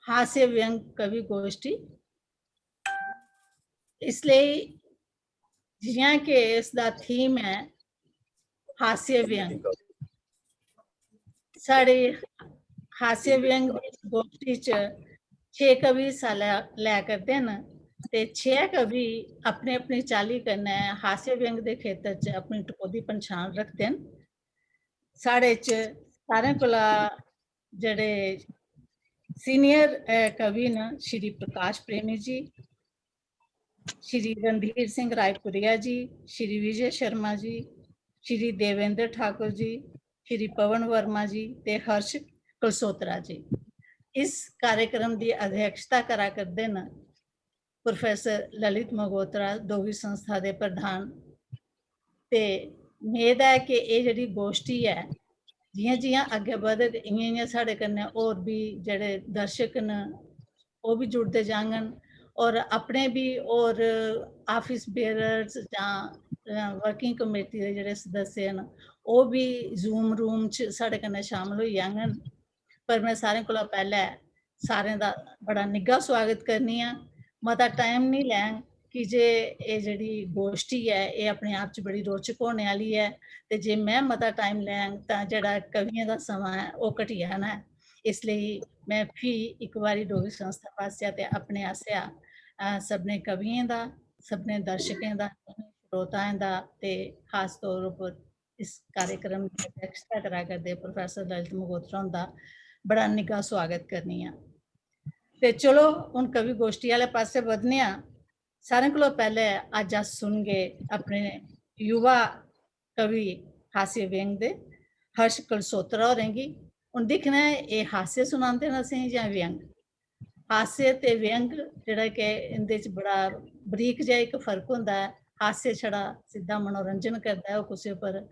हास्य व्यंग कवि गोष्ठी। इसलिए जियां कि इसका थीम है हास्य व्यंग, साढ़े हास्य व्यंग गोष्ठी च 6 कवि हिस्सा लै करते हैं ते 6 कवि अपने अपनी चाली कन्नै हास्य व्यंग के खेतर च अपनी टकोदी पन्छान रखते हैं। साढ़े च सारें कोला जेह्ड़े सीनियर कवि न श्री प्रकाश प्रेमी जी, श्री रणधीर सिंह रायपुरिया जी, श्री विजय शर्मा जी, श्री देवेंद्र ठाकुर जी, श्री पवन वर्मा जी ते हर्ष कलसोत्रा जी। इस कार्यक्रम की अध्यक्षता करा करते न प्रोफेसर ललित मगोत्रा, डोगरी संस्था के प्रधान। ते मेद है कि ये जिहड़ी गोष्ठी है जियां जियां अगे बधग इयां इयां साढ़े कन्नै होर भी जेह्ड़े दर्शक न वो भी जुड़ते जाङन और अपने भी और ऑफिस बेयरर्स जां वर्किंग कमेटी के जेह्ड़े सदस्य न वो भी जूम रूम च साढ़े कन्नै शामल होई जाङन। पर मैं सारें कोला पैह्ले सारें दा बड़ा निग्घा स्वागत करनी आं। मता टाइम नहीं लैङ कि जे एह् जेह्ड़ी गोष्ठी है ये अपने आप च बड़ी रोचक होने आह्ली है ते जे मैं मता टाइम लैङ तां जेह्ड़ा कवियें दा समां है ओह् घटी जाना है। इसलेई मैं फ्ही इक बारी डोगरी संस्था पासेआ ते अपने आसेआ सभनें कवियें दा, सभनें दर्शकें दा, श्रोताएं दा ते खास तौर उप्पर इस कार्यक्रम दी अध्यक्षता करा करदे प्रोफेसर ललित मगोत्रा हुंदा बड़ा निग्घा स्वागत करनी आं। ते चलो हुण कवि गोष्ठी आह्ले पास्से बधने आं। सारें कोला पैह्ले अज्ज अस सुनगे अपने युवा कवि हास्य व्यंग दे हर्ष कलसोत्रा होरें गी। हुण दिक्खना है एह् हास्य सुनांदे न असें जां व्यंग। हास्य ते व्यंग जेह्ड़ा कि इंदे च बड़ा बरीक जेहा इक फर्क होंदा है। हास्य छड़ा सिद्धा मनोरंजन करदा है, ओह् कुसै उप्पर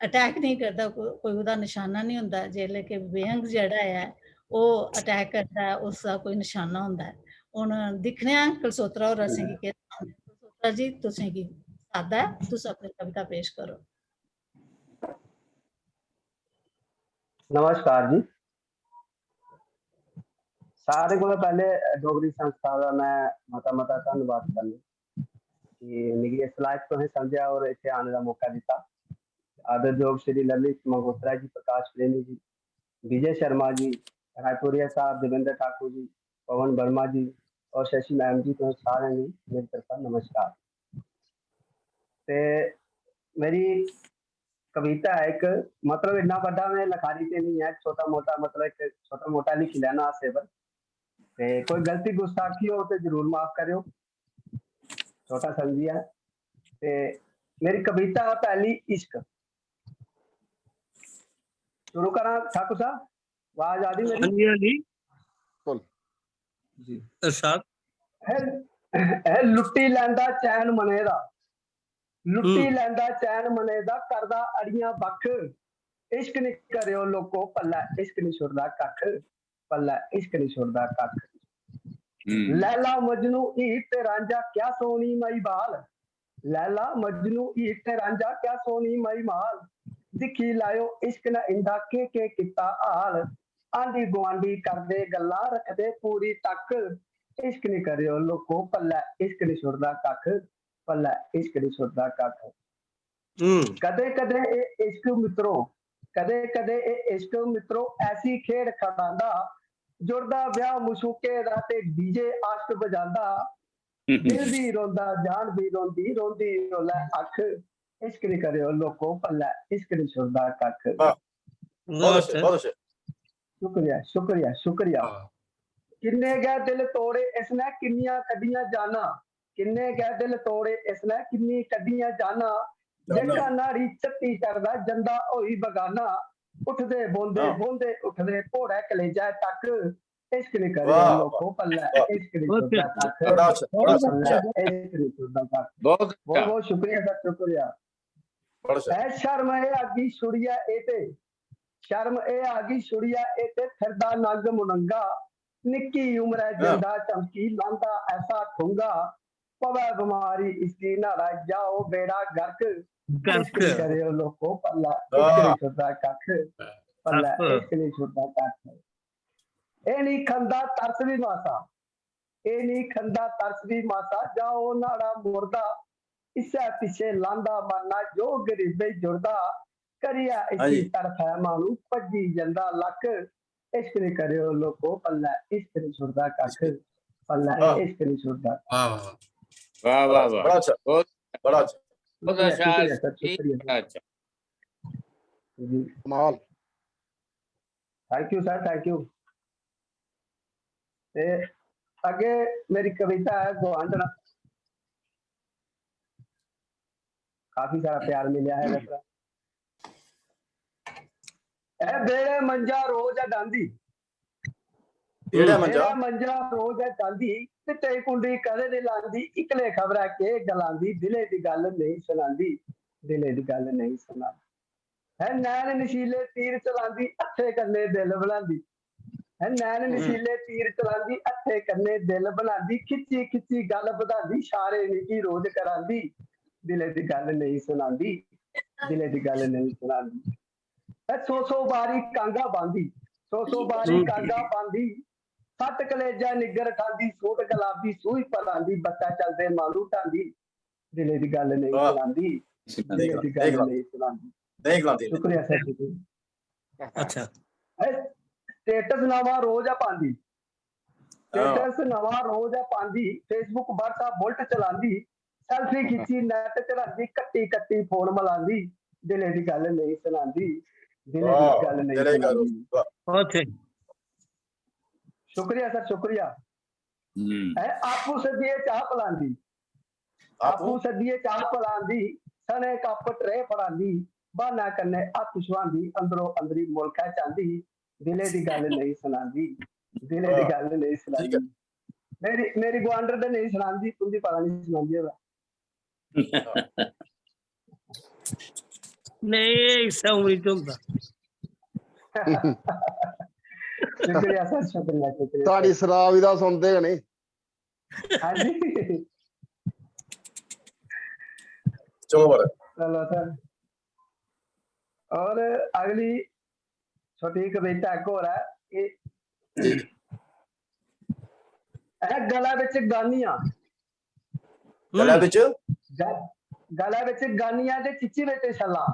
अटैक नहीं करदा, कोई ओह्दा निशाना नहीं होंदा। जेल्लै कि व्यंग जेह्ड़ा है ओह् अटैक करदा है, उसदा कोई निशाना होंदा है। हुण दिक्खने आं कलसोत्रा होर असें गी केह् सनांदे। कलसोत्रा जी तुसें गी साद्दा है, तुस अपनी कविता पेश करो। नमस्कार जी। सारे को पहले डोगरी संस्था का मैं मता धन्यवाद करना कि मिगी इस लायक तुसें समझा और इतने आने का मौका दिता। आदर योग श्री ललित मगोत्रा जी, प्रकाश प्रेमी जी, विजय शर्मा जी, रायपुरिया साहब, देवेंद्र ठाकुर जी, पवन वर्मा जी और शशि मैम जी, तो सारे मेरी तरफ नमस्कार। ते मेरी कविता है एक मतलब इतना बड़ा मैं लखारी से नहीं है, छोटा मोटा मतलब एक छोटा मोटा लिख लेना आसे पर कोई गलती गुस्ताखी हो तो जरूर माफ करो, छोटा समझिए। मेरी कविता पहली इश्क। शुरू करा ठाकुर साहब, आवाज आ रही मेरी? हाँ जी जी इरशाद। है लुट्टी लैंदा चैन मने दा, लुट्टी लैंदा चैन मने दा, करदा अड़ियां बख, इश्क नहीं करियो लोको पल्ला, इश्क नहीं छुड़दा कख, पल्ला इश्क नहीं छुड़दा कख। लैला मजनू हीर ते रांझा क्या सोनी मई बाल, लैला मजनू हीर ते रांझा क्या सोनी मई माल, दिखी लायो इश्क न इंदा के किता हाल, आंधी गुआंढी करदे गल्ला रखदे पूरी तक, इश्क नहीं करियो लोको पल्ला इश्क नहीं छुड़दा कख, पल्ला इश्क नहीं छुड़दा कख। कदे कदे इश्क मित्रों, कदे कदे इश्क मित्रों ऐसी खेड़ खड़ांदा, जुड़दा ब्याह मुशुके दा ते डीजे आश्क बजांदा, दिल भी रोंदा जान भी रोंदी रोंदी रोला अख, इश्क नहीं करियो लोको पल्ला इश्क नहीं छुड़दा कख। शुक्रिया शुक्रिया शुक्रिया। किन्ने गै दिल तोड़े इसने किन्नियां कड्डियां जाना, किन्ने गै दिल तोड़े इसने किन्नी कड्डियां जाना, जेका नाड़ी चट्टी करदा जंदा होई बगाना, उठदे बोंदे बोंदे उठदे घोड़े कलेजा तक, इश्क नहीं करियो लोको पल्ला इश्क नहीं छुड़दा कख, पल्ला इश्क नहीं छुड़दा कख। बहुत बहुत शुक्रिया सर, शुक्रिया। है शर्म ए आगी छुड़िया ए ते, शर्म ए आगी छुड़िया ए ते फिरदा नंग मुनंगा, निक्की उम्र जिंदा चमकी लांदा ऐसा ठुंगा, पवे बीमारी इसकी नाड़ा जाओ बेड़ा गर्क, इश्क नहीं करियो लोको पल्ला इश्क नहीं छुड़दा कख, पल्ला इश्क नहीं छुड़दा कख। ਇਹ ਨਹੀਂ ਖੰਦਾ ਤਰਸ ਵੀ ਮਾਸਾ, ਇਹ ਨਹੀਂ ਖੰਦਾ ਤਰਸ ਵੀ ਮਾਸਾ, ਜਾਓ ਨਾੜਾ ਮੁਰਦਾ ਇਸੇ ਪਿੱਛੇ ਲਾਂਦਾ ਮਾਨਾ, ਜੋ ਗਰੀਬੇ ਜੁੜਦਾ ਕਰਿਆ ਇਸੀ ਤਰਫ ਹੈ ਮਾਨੂੰ, ਭੱਜੀ ਜਾਂਦਾ ਲੱਕ, इश्क नहीं करे लोगो पल्ला, इश्क नहीं छुड़ता कख, पल्ला इश्क नहीं छुड़ता। वाह वाह वाह वाह, बड़ा अच्छा, बड़ा अच्छा, बहुत अच्छा, शुक्रिया अच्छा जी, कमाल। Thank you sir, thank you. ते आगे मेरी कविता है गुआंढना, काफी सारा प्यार मिला है वैसा। बेड़े मंजा रोज है डांदी, बेड़े मंजा रोज है डांदी, चिट्टे कुंडी कदे नहीं लांदी, इकले खबरा के गलांदी, दिले दी गल नहीं सुनांदी, दिले दी गल नहीं सुनांदी। है नैन नशीले तीर चलांदी, अच्छे कन्ने दिल बनांदी, है नैन नशीले तीर चलांदी, अच्छे कन्ने दिल बनांदी, खिच्ची खिच्ची गल बधांदी, इशारे निकी रोज करांदी, दिले दी गल नहीं सुनांदी, दिले दी गल नहीं सुनांदी। सौ सौ बारी कांगा बांधी, सौ सौ बारी कांगा बांधी, सट कलेजा निगर खांदी, सूट गुलाबी सूई पलांदी, बच्चा चलदे मालू टांदी, दिले दी गल नहीं सुनांदी, दिले दी गल नहीं सुनांदी। शुक्रिया सर, शुक्रिया। अच्छा, स्टेटस नवा रोज आ पांदी, स्टेटस नवा रोज आ पांदी, फेसबुक व्हाट्सएप बुलट चलांदी, सेल्फी खिच्ची नेट चढ़ांदी, कट्टी कट्टी फोन मिलांदी, दिले दी गल नहीं सुनांदी, दिले दी गल नहीं सुनांदी। शुक्रिया सर, शुक्रिया। आपू सदिए चाह पिलांदी, आपू सदिए चाह पिलांदी, सने कप ट्रे फड़ांदी, बहाना कन्ने हथ छुआंदी, अंदरों अंदरी मुल्क है चांदी, दिले दी गल नहीं सुनांदी, दिले दी गल नहीं सुनांदी। मेरी मेरी गुआंढर दे नहीं सुनांदी, तुंदी पता नहीं सुनांदी होगा। नहीं समझ तुमदा। शुक्रिया सर, शुक्रिया शुक्रिया। ताड़ी शराब इदा सुनते नहीं। हाँ जी, चलो बड़े, चलो सर। और अगली छोटी कविता एक और है, गला विच गानियां, गला विच गला विच गानियां ते चिच्ची विच छल्ला,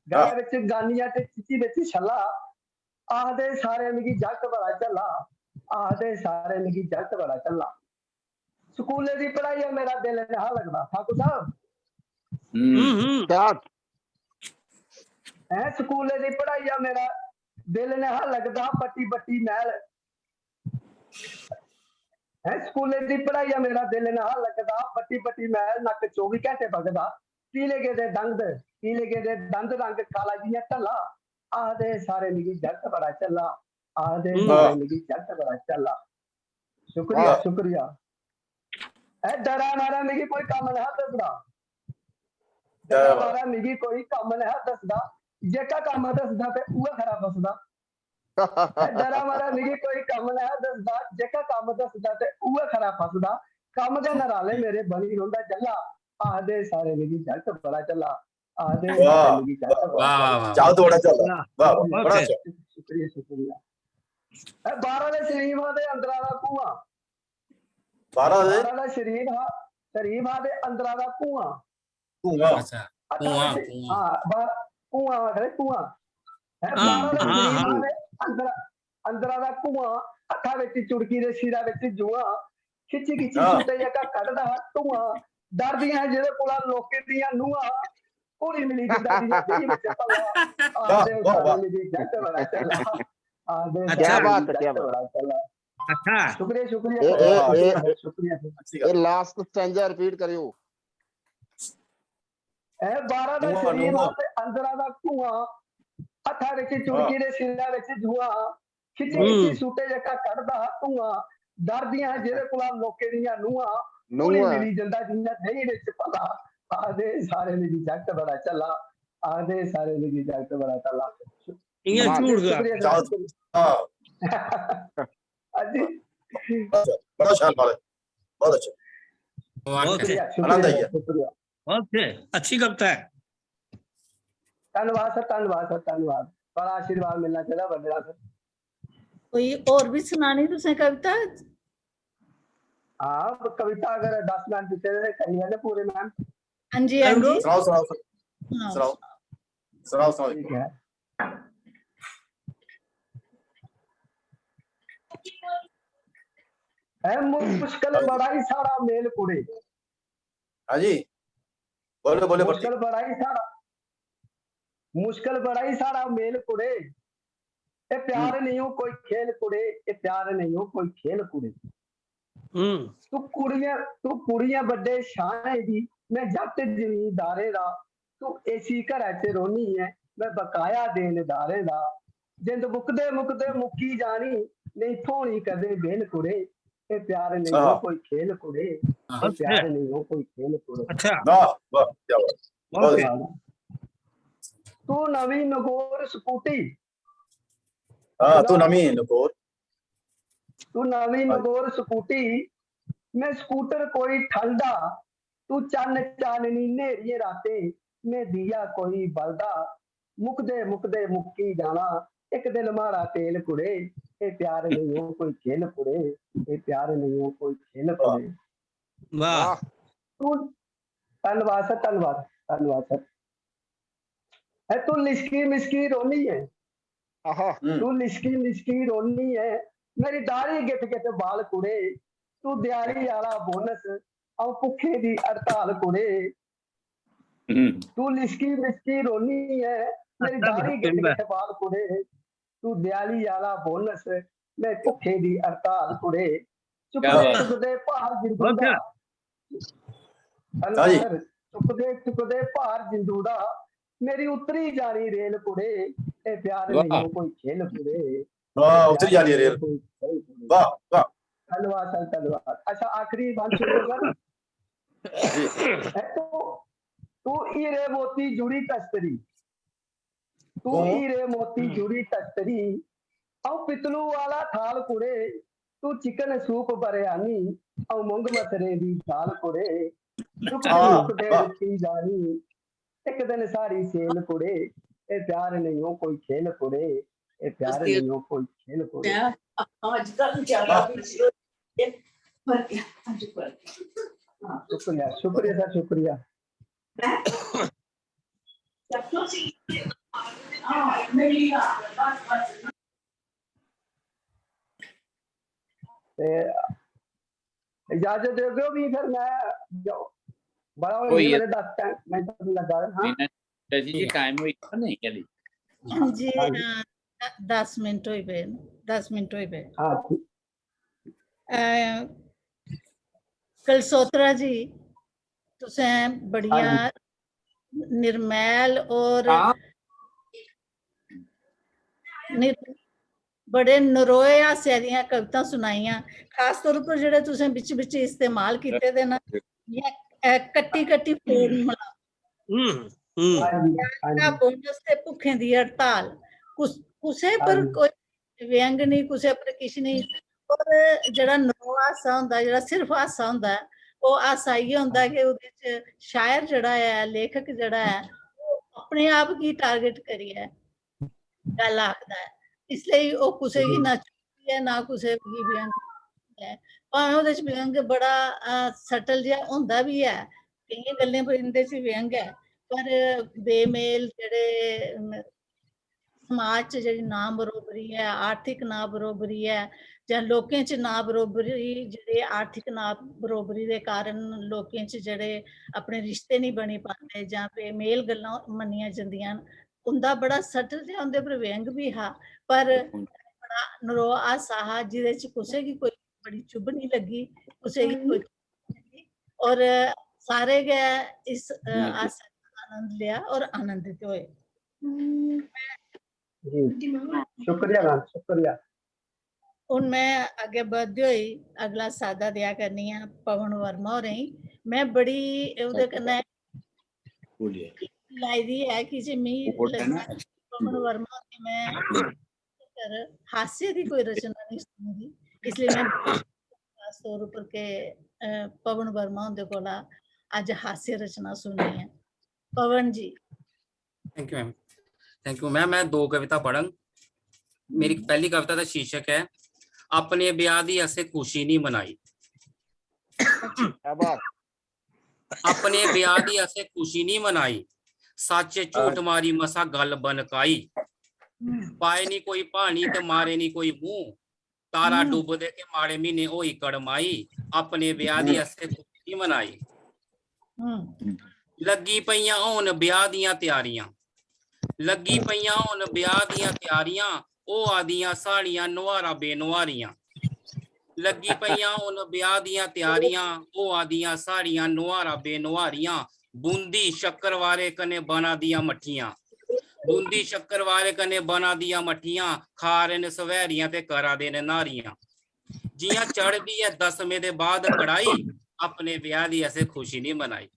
गला विच गानियां ते चिच्ची विच छल्ला, आखदे सारे मिगी जगत बड़ा चला, आखदे सारे मिगी जगत बड़ा चला, स्कूले दी पढ़ाई मेरा दिल नहीं लगदा, ठाकुर साहब है स्कूले दी पढ़ाई मेरा दिल नहीं लगदा, पट्टी बट्टी महल है, स्कूले दी पढ़ाई मेरा दिल नहीं लगदा, पट्टी पट्टी महल, नक 24 घंटे बगदा, पीले गेदे दंद, पीले गेदे दंद रंग काला जिया ढला, आखदे सारे मिगी जगत बड़ा चला, आखदे सारे मिगी जगत बड़ा चला। शुक्रिया शुक्रिया। डरा मारा मिगी कोई कम नहीं दसदा, डरा मारा मिगी कोई कम नहीं दसदा, जेका कम दसदा ते उहे खरा फसदा, डरा मारा मिगी कोई कम नहीं दसदा, जेका कम दसदा ते उहे खरा फसदा, कम दे नराले मेरे बनी रौंदा जल्ला, आखदे सारे मिगी जगत बड़ा चला, आखदे सारे मिगी जगत बड़ा चला। बड़ा अच्छा। शुक्रिया शुक्रिया। 12 दे शरीफां दे अंदरा दा कुआं, 12 दे शरीफां दे अंदरा दा कुआं, अच्छा, कुआं हां कुआं है कुआं है, 12 दे शरीफां दे अंदरा दा कुआं, अखा विच चुड़की दे सिरा विच जुआं, खिच्ची खिच्ची सुटे जका कढदा धुआं, डरदियां जेदे कोला लोके दियां नूहां, पूरी मिली जिंदा दी जेही विच पल्ला, आदे सारे मिली जगत बड़ा चला, आदे क्या बात है, क्या बड़ा चला। अच्छा, शुक्रिया शुक्रिया शुक्रिया। ये लास्ट स्टैंजा रिपीट करियो। 12 दे शरीफां दे अंदरा दा कुआं, अखा विच चुड़की दे सिरा विच जुआं, खिच्ची खिच्ची सुटे जका कढदा धुआं, डरदियां जेदे कोला लोके दियां नूहां, पूरी मिली जिंदा जिन्ना दही विच पला, आखदे सारे मिली जगत बड़ा चला, आखदे सारे मिली जगत बड़ा चला। ये झूठ गा। अजी बड़ा शानदार है, बहुत अच्छा, शुक्रिया आनंद आई शुक्रिया। ओके, अच्छी कविता है। धन्यवाद सर, धन्यवाद सर, धन्यवाद, बड़ा आशीर्वाद मिलना चाहिए बंदे सर। कोई और भी सुनानी तुसें कविता? हाँ कविता अगर 10 मिनट दिते तो करी लेने पूरे मैम। हाँ जी हाँ जी सुनाओ सुनाओ सुनाओ। सुनाओ सुनाओ सुनाओ ठीक है। है मुश्किल बड़ा ही सारा मेल कुड़े। हाँ जी बोलो बोलो बच्ची मुश्किल बड़ा ही सारा मेल कुड़े। ये प्यार नहीं हो कोई खेल कुड़े, ये प्यार नहीं हो कोई खेल कुड़े। तू कुड़ियां बड़े शाने दी, मैं जट जमींदारे दा। तू एसी घरै च रोनी है, मैं बकाया देनदारे दा। जिंद मुकदे मुकदे मुक्की जानी, नहीं थोनी कदे बेल कुड़े। ये प्यार नहीं हो कोई खेल कुड़े, ये प्यार नहीं हो कोई खेल कुड़े। अच्छा वाह वाह क्या बात ओके तू नवी नगोर स्कूटी। हाँ तू नमी नकोर तू नवी नगोर स्कूटी, मैं स्कूटर कोई ठंडा। तू चन्न चाननी नेरिये रातें, मैं दिया कोई बलदा। मुकदे मुकदे मुक्की जाना, एक दिन मारा तेल कुड़े। ये प्यार नहीं हो कोई खेल कुड़े, ये प्यार नहीं हो कोई खेल कुड़े। वाह तू धन्यवाद सर, धन्यवाद सर। है तू लिस्की मिस्की रोनी है, तू लिस्की मिस्की रोनी है। मेरी दाढ़ी गिट गिट बाल कुड़े। तू दिहाड़ी आला बोनस, और भुखे दी हड़ताल कुड़े। तू लिस्की मिस्की रोनी है, मेरी दाढ़ी गिट गिट बाल कुड़े। तू दिहाड़ी आला बोनस, मैं भुखे दी हड़ताल कुड़े। चुकदे भार जिंदू दा। हाँ जी चुकदे भार जिंदू दा, मेरी उतरी जानी रेल कुड़े। ए प्यार नहीं हो कोई खेल कुड़े। वाह उतरी जा रही है रेल वाह वाह धन्यवाद सर, धन्यवाद। अच्छा आखिरी बात सुनिए सर। तू हीरे मोती जुड़ी तस्तरी, तू हीरे मोती जुड़ी तस्तरी, औ पितलू वाला थाल कुड़े। तू चिकन सूप बरियानी, औ मूंग मसरे दी दाल कुड़े। चुकदे रुकी जानी, एक दिन सारी सेल कुड़े। ए प्यार नहीं हो कोई खेल कुड़े, ए प्यार नहीं हो कोई खेल कुड़े। शुक्रिया शुक्रिया सर, शुक्रिया। इजाजत दोगे भी फिर मैं बड़ा हो गया, मेरे 10 मिनट लगा। हाँ जी टाइम हुई नहीं चली जी 10 मिनट होई पे 10 मिनट होई पे। कलसोत्रा जी तुसें बढ़िया निर्मैल और बड़े नरोए हास्या दियां कविता सुनाइयां, खास तौर पर जेह्ड़े तुसें बिच बिच इस्तेमाल कीते दे ना, कट्टी कट्टी फॉर्मूला बोनस ते भुखें दी हड़ताल, कुसै पर कोई व्यंग नहीं, कुसै पर किश नहीं। और जेह्ड़ा नरोआ हासा होंदा, जेह्ड़ा सिर्फ हासा होंदा है, ओह् हासा इयै होंदा कि ओह्दे च शायर जेह्ड़ा है, लेखक जेह्ड़ा है, ओह् अपने आप गी टारगेट करियै गल्ल आखदा है। इसलिए ओह् कुसै गी ना चुभदी है, ना कुसै गी व्यंग है। भावें ओह्दे च व्यंग बड़ा सटल जेहा होंदा भी है, केइयें गल्लें पर इंदे च व्यंग है, पर बेमेल जेह्ड़े समाज च जेह्ड़ी ना बरोबरी है, आर्थिक ना बरोबरी है, जां लोकें च ना बरोबरी, जेह्ड़े आर्थिक ना बरोबरी दे कारण लोकें च जेह्ड़े अपने रिश्ते नहीं बनी पांदे, जां बेमेल गल्लां मन्नियां जंदियां न, उंदा बड़ा सटल जेहा उंदे पर व्यंग भी हा, पर बड़ा नरोआ हासा हा, जिहदे च कुसै गी कोई बड़ी चुभ नहीं लगी, कुसै गी कोई लगी, और सारे गै इस हासे दा आनंद लिया और आनंदित होए। शुक्रिया मैम, शुक्रिया। हुन मैं अग्गे बधदे होई अगला सादा देआ करनी आं पवन वर्मा होरें गी। मैं बड़ी ओह्दे कन्नै लाई दी है कि जे मिगी लगदा पवन वर्मा होरें मैं हास्य दी कोई रचना नहीं सुनी दी, इसलिए मैं खास तौर उप्पर के पवन वर्मा हुंदे कोला अज्ज हास्य रचना सुननी है। Pavan ji. Thank you ma'am, thank you ma'am. मैं 2 कविता पढ़ंग। मेरी पहली कविता का शीर्षक है अपने ब्याह दी असे खुशी नहीं मनाई। अपने ब्याह दी असे खुशी नहीं मनाई, सच झूठ मारी मसा गल बनकाई। पाए नी कोई पानी ते मारे नी कोई मुंह, तारा डुब दे के माड़े महीने होई कड़माई। अपने ब्याह दी असे खुशी नहीं मनाई। लगी पईयां होन ब्याह दियां तैयारियां, लगी पईयां होन ब्याह दियां तैयारियां, ओ आदियां साड़ियां नुहारा बेनुहारियां। लगी पईयां होन ब्याह दियां तैयारियां, ओ आदियां साड़ियां नुहारा बेनुहारियां। बूंदी शक्करवारे कने बना दियां मठियां, बूंदी शक्करवारे कने बना दियां मठियां, खा रहे ने सवैरियां ते करा दे ने नारियां। जियां चढ़दी है दसवें दे बाद कड़ाई, अपने ब्याह दी असें खुशी नहीं मनाई।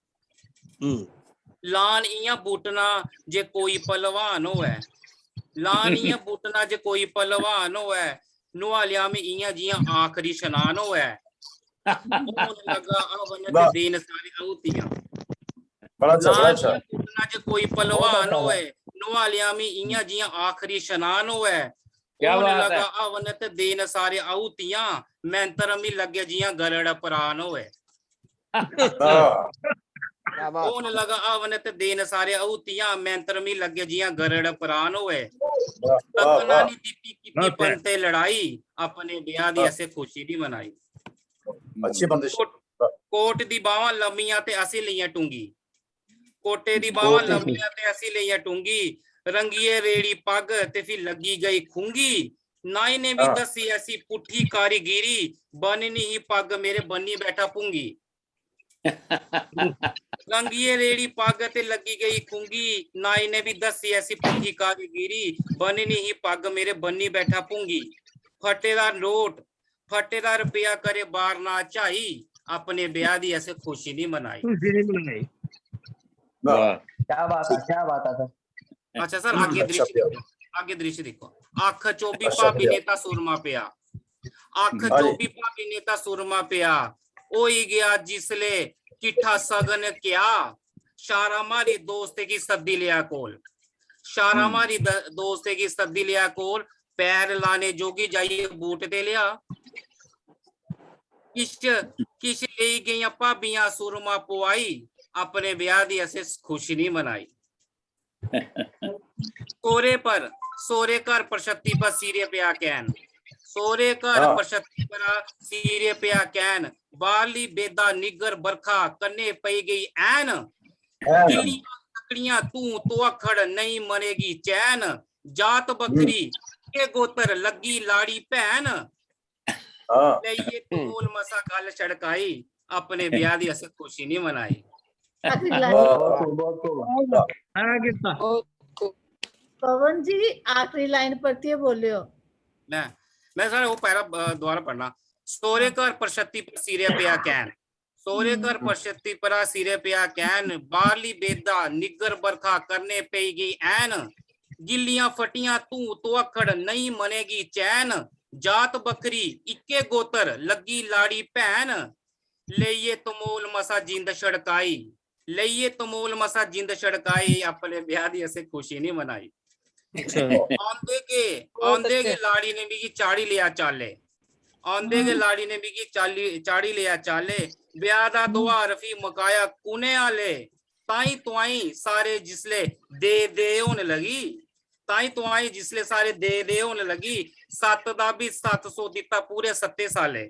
लान इयां बूटना जे कोई पहलवान होवे, लान इयां बूटना जे कोई पहलवान होवे, नुआलिया में इयां जियां आखरी शनान होवे। लगा अवन ते दिन सारी आहुतियां। लान इयां बूटना जे कोई पहलवान होवे, नुआलिया में इयां जियां आखरी शनान होवे। लगा अवन ते दिन सारे आहुतियां, मैंतर मी लगे जियां गरड़ परान होवे। होन लगा अवन ते दिन सारे आहुतियां, मैंतर मी लगे जियां गरड़ परान होवे। तकना नी दित्ती कीती पंते लड़ाई, अपने ब्याह दी असे खुशी नहीं मनाई। अच्छी बंदिश। कोट दी बावां लम्मियां ते असी लियां टूंगी, कोटे दी बावां लम्मियां ते असी लियां टूंगी। रंगिए रेड़ी पग ते फिर लगी गई खूंगी, नाई ने भी दसी ऐसी पुठी कारीगिरी, बननी ही पग मेरे बन्नी बैठा पूंगी। रंगिए रेड़ी पग ते लगी गई खूंगी, नाई ने भी दसी ऐसी पुठी कारीगिरी, बननी ही पग मेरे बन्नी बैठा पूंगी। फटेदार नोट फटेदार रुपया करे बार ना चाही, अपने ब्याह दी ऐसे खुशी नहीं मनाई। क्या बात है सर। अच्छा सर आगे दृश्य देखो, आगे दृश्य देखो। अख चोबी भाभी नेता सुरमा पिया, अख चोबी भाभी नेता सुरमा पिया, ओई गया जिसले किठा सगन क्या, शारा मारी दोस्ते की सद्दी लिया कोल, शारा मारी दोस्ते की सद्दी लिया कोल, पैर लाने जोगी जाइए बूट ते लिया। किश ले गई भाबियां सुरमा पुआई, अपने ब्याह दी असे खुशी नहीं मनाई। सोरे घर परछत्ती पर सीरे पिया कैन, सोरे घर परछत्ती पर सीरे पिया कैन, बारली बेदा निगर बरखा कन्ने पई गई ऐन। गिलियां लकड़ियां तू तो अखड़ नहीं मनेगी चैन, जात बकरी के गोतर लगी लाड़ी भैन, ये तो मूल मसा गल छड़काई, अपने ब्याह दी असे खुशी नहीं मनाई। पवन जी आखिरी लाइन पढ़ती है, बोलियो। मैं सर वो पैरा दोबारा पढ़ना। सोरे घर परछत्ती पर सीरे पिया कैन, सोरे घर परछत्ती पर सीरे पिया कैन, बारली बेदा निगर बरखा करने पे गई ऐन। गिल्लियां फटियां तू तो अखड़ नहीं मनेगी चैन, जात बकरी इक्के गोतर लगी लाड़ी भैन, लेइए तमोल मसा जिंद छड़काई, लेइए तमोल मसा जिंद छड़काई, अपने ब्याह दी असे खुशी नहीं मनाई। आंदे के लाड़ी ने भी चाड़ी लिया चाले, आंदे के लाड़ी ने भी चाड़ी लिया चाले, ब्याह दा दुआर फी मकाया कुने आले, ताई तुआई सारे जिसले दे होने लगी, ताई तुआई जिसले सारे दे होने लगी, 7 दा भी 700 दिता पूरे 7 साले,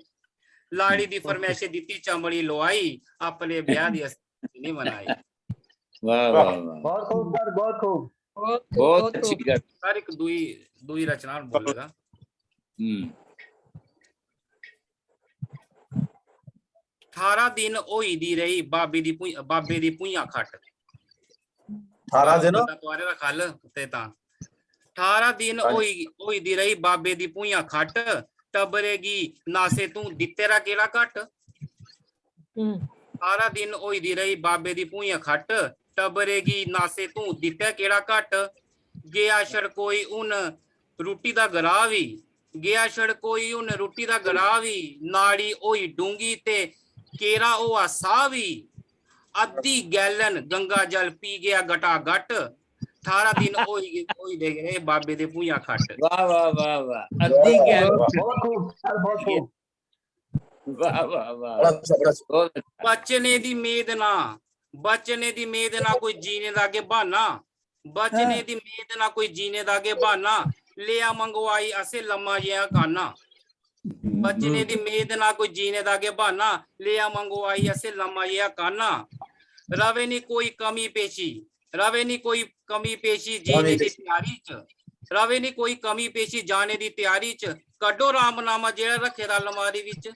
लाड़ी दी फरमाइश दिती चमड़ी लोआई, अपने ब्याह दी नहीं मनाई। वाह वाह वाह, बहुत खूब सर, बहुत खूब, बहुत अच्छी गल। सर एक दुई रचना बोलेगा। 18 दिन होई दी रही बाबे दी भुइयां खट, 18 दिन तुम्हारे दा खल ते तां 18 दिन होई दी रही बाबे दी भुइयां खट, टबरेगी नासे तू दिते रा केड़ा घट। 18 दिन होई दी रही बाबे दी भुइयां खट, टबरेगी नासे तू दिते केड़ा घट। गया छड़ कोई उन रुट्टी दा गरा भी, गया छड़ कोई उन रुट्टी दा गरा भी, नाड़ी होई डूंगी ते केरा होआ सा भी, अद्धी गैलन गंगा जल पी गया गटा गट, 18 दिन होई दे गए बाबे दे भूया खट। वाह वाह वाह वाह अद्धी क्या बहुत खूब सर, बहुत खूब। वाह वाह वाह बड़ा अच्छा, बड़ा अच्छा। बहुत अच्छा। बचने दी मेद ना, बचने दी मेद ना कोई जीने दा के बहाना, बचने दी मेद ना कोई जीने दा के बहाना, लिया मंगवाई असे लम्मा जिहा काना। बचने दी मेद ना कोई जीने दा के बहाना, लिया मंगवाई असे लम्मा जिहा काना। रवे नी कोई कमी पेशी, रवे नी कोई कमी पेशी जीने दी तैयारी च, रवे नी कोई कमी पेशी जाने दी तैयारी च, कड्डो रामनामा जेड़ा रखे दा अलमारी विच।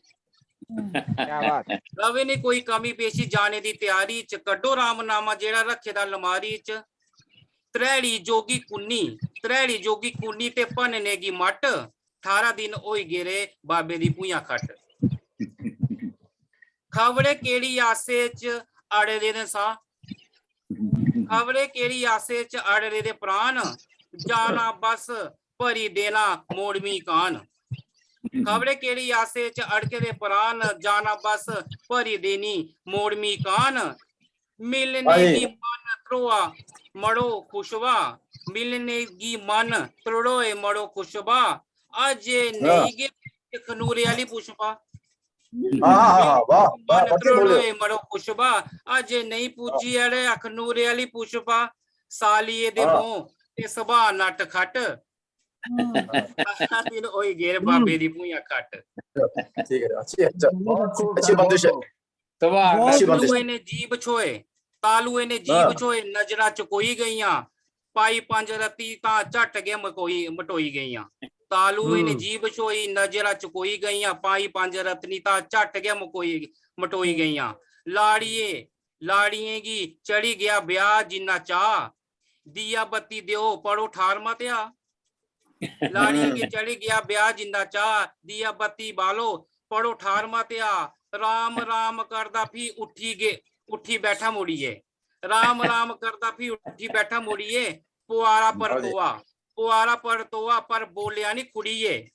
क्या बात। रवे नी कोई कमी पेशी जाने दी तैयारी च, कड्डो रामनामा जेड़ा रखे दा अलमारी च। त्रैड़ी जोगी कुन्नी, त्रैड़ी जोगी कुन्नी ते भन्नने गी मट, 18 दिन होई गेरे बाबे दी भूया खट। खबरे केड़ी आसे च अड़े दे सा, खबरे केड़ी आसे च अड़े दे प्राण, जाना बस भरी देना मोड़वी कान। खबरे केड़ी आसे च अड़के दे प्राण, जाना बस भरी देनी मोड़वी कान। मिलने गी मन त्रोआ मड़ो खुशवा, मिलने गी मन त्रोड़ोए मड़ो खुशबा, अजे नहीं गे खनूरे आली पुष्पा। वाह वाह, अच्छे बोले। मड़ो खुशबा, अजे नहीं पूजी अड़े अखनूरे आली पुष्पा, सालिए दे मोह ते सबा नट खट। दिन होई गेर बाबे दी भूया खट। ठीक है, अच्छी अच्छा, बहुत खूब अच्छी सर, बहुत बंदिश है। खूब। तबाह अच्छी बंदिश तालुए ने जीभ छोए, तालुए ने जीभ छोए, नजरा चुकोई गईयां, पाई पंज रत्ती तां झट गए मटोई गईयां। तालुए ने जीभ छोई, नजरा चुकोई गईयां, पाई पंज रत्ती तां झट गए मटोई गईयां। लाड़िए लाड़िए गी चढ़ी गया ब्याह जिन्ना चाह, दिया बत्ती दियो पढ़ो 18वां त्या। लाड़िए गी चढ़ी गया ब्याह जिन्ना चाह, दिया बत्ती बालो पढ़ो 18वां त्या। राम राम करदा भी उठी बैठा मुड़िए, राम राम करदा भी उठी बैठा मुड़िए, पुआरा परतोआ पर बोलिया नी कुड़िए।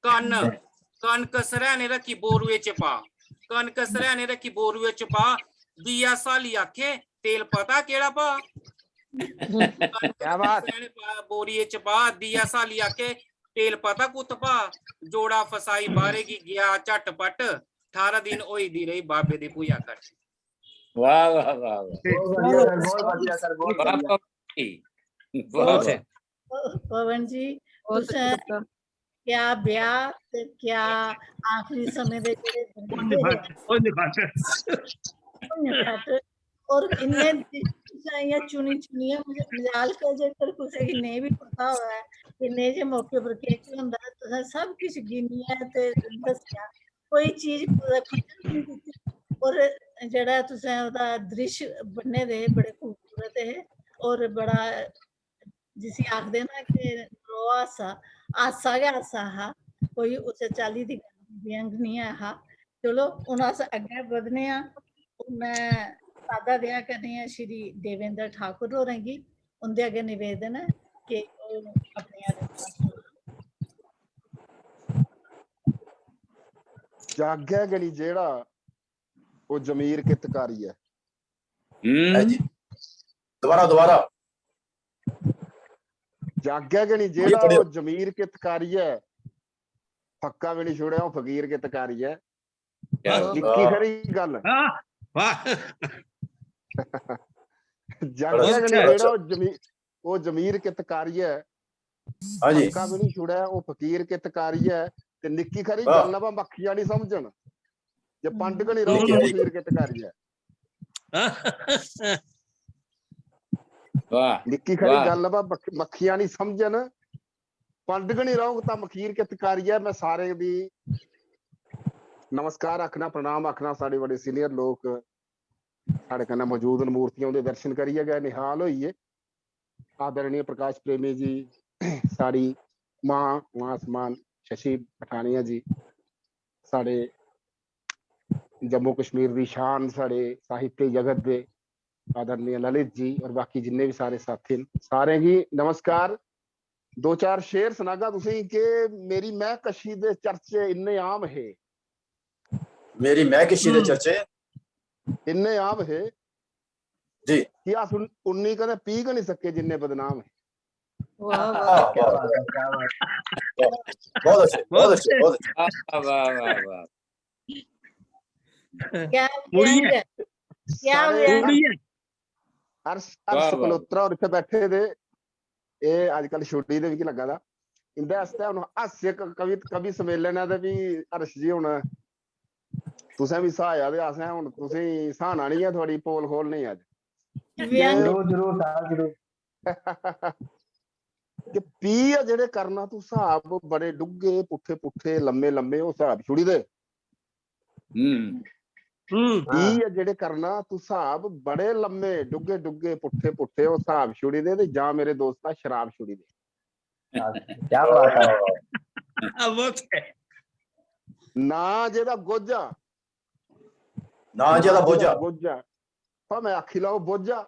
कनक सरैने रखी बोरुए च पा, कनक सरैने रखी बोरुए च पा, दिया साली आखे तेल पता केड़ा पा। क्या बात। बोरिए च पा, दिया साली आखे तेल पता कुत पा, जोड़ा फसाई बारे की गया झटपट, 18 दिन होई दी रही बाबे दी भूया खट। वाह वाह वाह वाह बहुत बढ़िया सर, बहुत बढ़िया सर, बहुत वाह बढ़िया। पप्पी, बहुत वाह है। पवन जी तुसें क्या ब्याह ते क्या आखिरी समय दे जेह्ड़े खट और इन्ने इ'यां चुनी चुनियै मजाल कर जेकर कुसै गी नेईं बी पता होऐ कि नेह् जे मौके पर केह् होंदा तुसें सब किश गिनियै ते दस्सेआ, कोई चीज कुदै खुंझल निं कीती और जेह्ड़ा तुसें ओह्दा द्रिश्य बन्ने दे बड़े खूबसूरत हे और बड़ा जिसी आखदे ना कि रोआ हासा गै हासा हा, कोई उस चाल्ली दी व्यंग निं ऐ हा। चलो हून अस अग्गें बधने आं। मैं साद्दा देआ करनी आं श्री देवेंद्र ठाकुर होरें गी, उं'दे अग्गें निवेदन ऐ कि ओह् अपनियां रचनां सुनान। जागै गै नी जेड़ा वो जमीर कितकारी है। है जी, दोबारा दोबारा। जागै गै नी जेड़ा वो जमीर कितकारी है, फक्का भी नहीं छुड़िया वो फकीर कितकारी है। क्या बात। निक्की खरी गल वाह जागै गै नी जेड़ा वो जमीर कितकारी है, हाँ जी, फक्का भी नहीं छुड़िया वो फकीर कितकारी है। ते निक्की खरी वाह। गल ना मक्खियां नहीं समझन, जे पंड गै नी रहो तो फकीर कितकारी है। वाह निक्की खरी वाह गल मक्खियां नहीं समझन, पंड गै नी रहो तो मखीर कितकारी है। मैं सारे दी नमस्कार आखना, प्रणाम आखना। साढ़े बड़े सीनियर लोग साढ़े कन्नै मौजूद न, मूर्तियों के दर्शन करिए गए, निहाल होइए। आदरणीय प्रकाश प्रेमी जी, साड़ी मां समान शशि पठानिया जी, साढ़े जम्मू कश्मीर की शान, साढ़े साहित्य जगत दे आदरणीय ललित जी और बाकी जिन्ने भी सारे साथी न, सारे गी नमस्कार। दो चार शेर सुनागा तुसें कि मेरी महकशी दे चर्चे इन्ने आम है, मेरी महकशी दे चर्चे इन्ने आम है जी कि अस 19 कदें पी गै नहीं सके जिन्ने बदनाम है। वाह वाह वाह क्या वाह बात है, क्या बात है। बहुत अच्छे बहुत अच्छे बहुत अच्छे। वाह वाह वाह वाह क्या मुड़िए व्यंग, क्या सारे व्यंग। मुड़िए अर्श वाह, अर्श वाह। कलोत्रा और इत्थे बैठे दे ये अजकल छुट्टी दे विच लगा दा इंदे आस्ते हुन हास्य कवि सम्मेलन है ते भी अर्श जी हुन तुसें भी सहाया ते असें हुन तुसें सहाना नहीं है, थोड़ी पोल खोलनी है अज व्यंग जरूर जरूर साहब जरूर। कि पी आ जेह्ड़े करना तू हिसाब बड़े डुगे पुट्ठे पुट्ठे लम्मे लम्मे ओह् हिसाब छुड़ी दे। पी आ जेह्ड़े करना तू हिसाब बड़े लम्मे डुगे डुगे पुट्ठे पुट्ठे ओह् हिसाब छुड़ी दे ते जां मेरे दोस्ता शराब छुड़ी दे। क्या बात है। बहुत है। ना जेह्ड़ा गोजा ना ज्यादा बोझा गोजा भावें आखी लाओ बोझा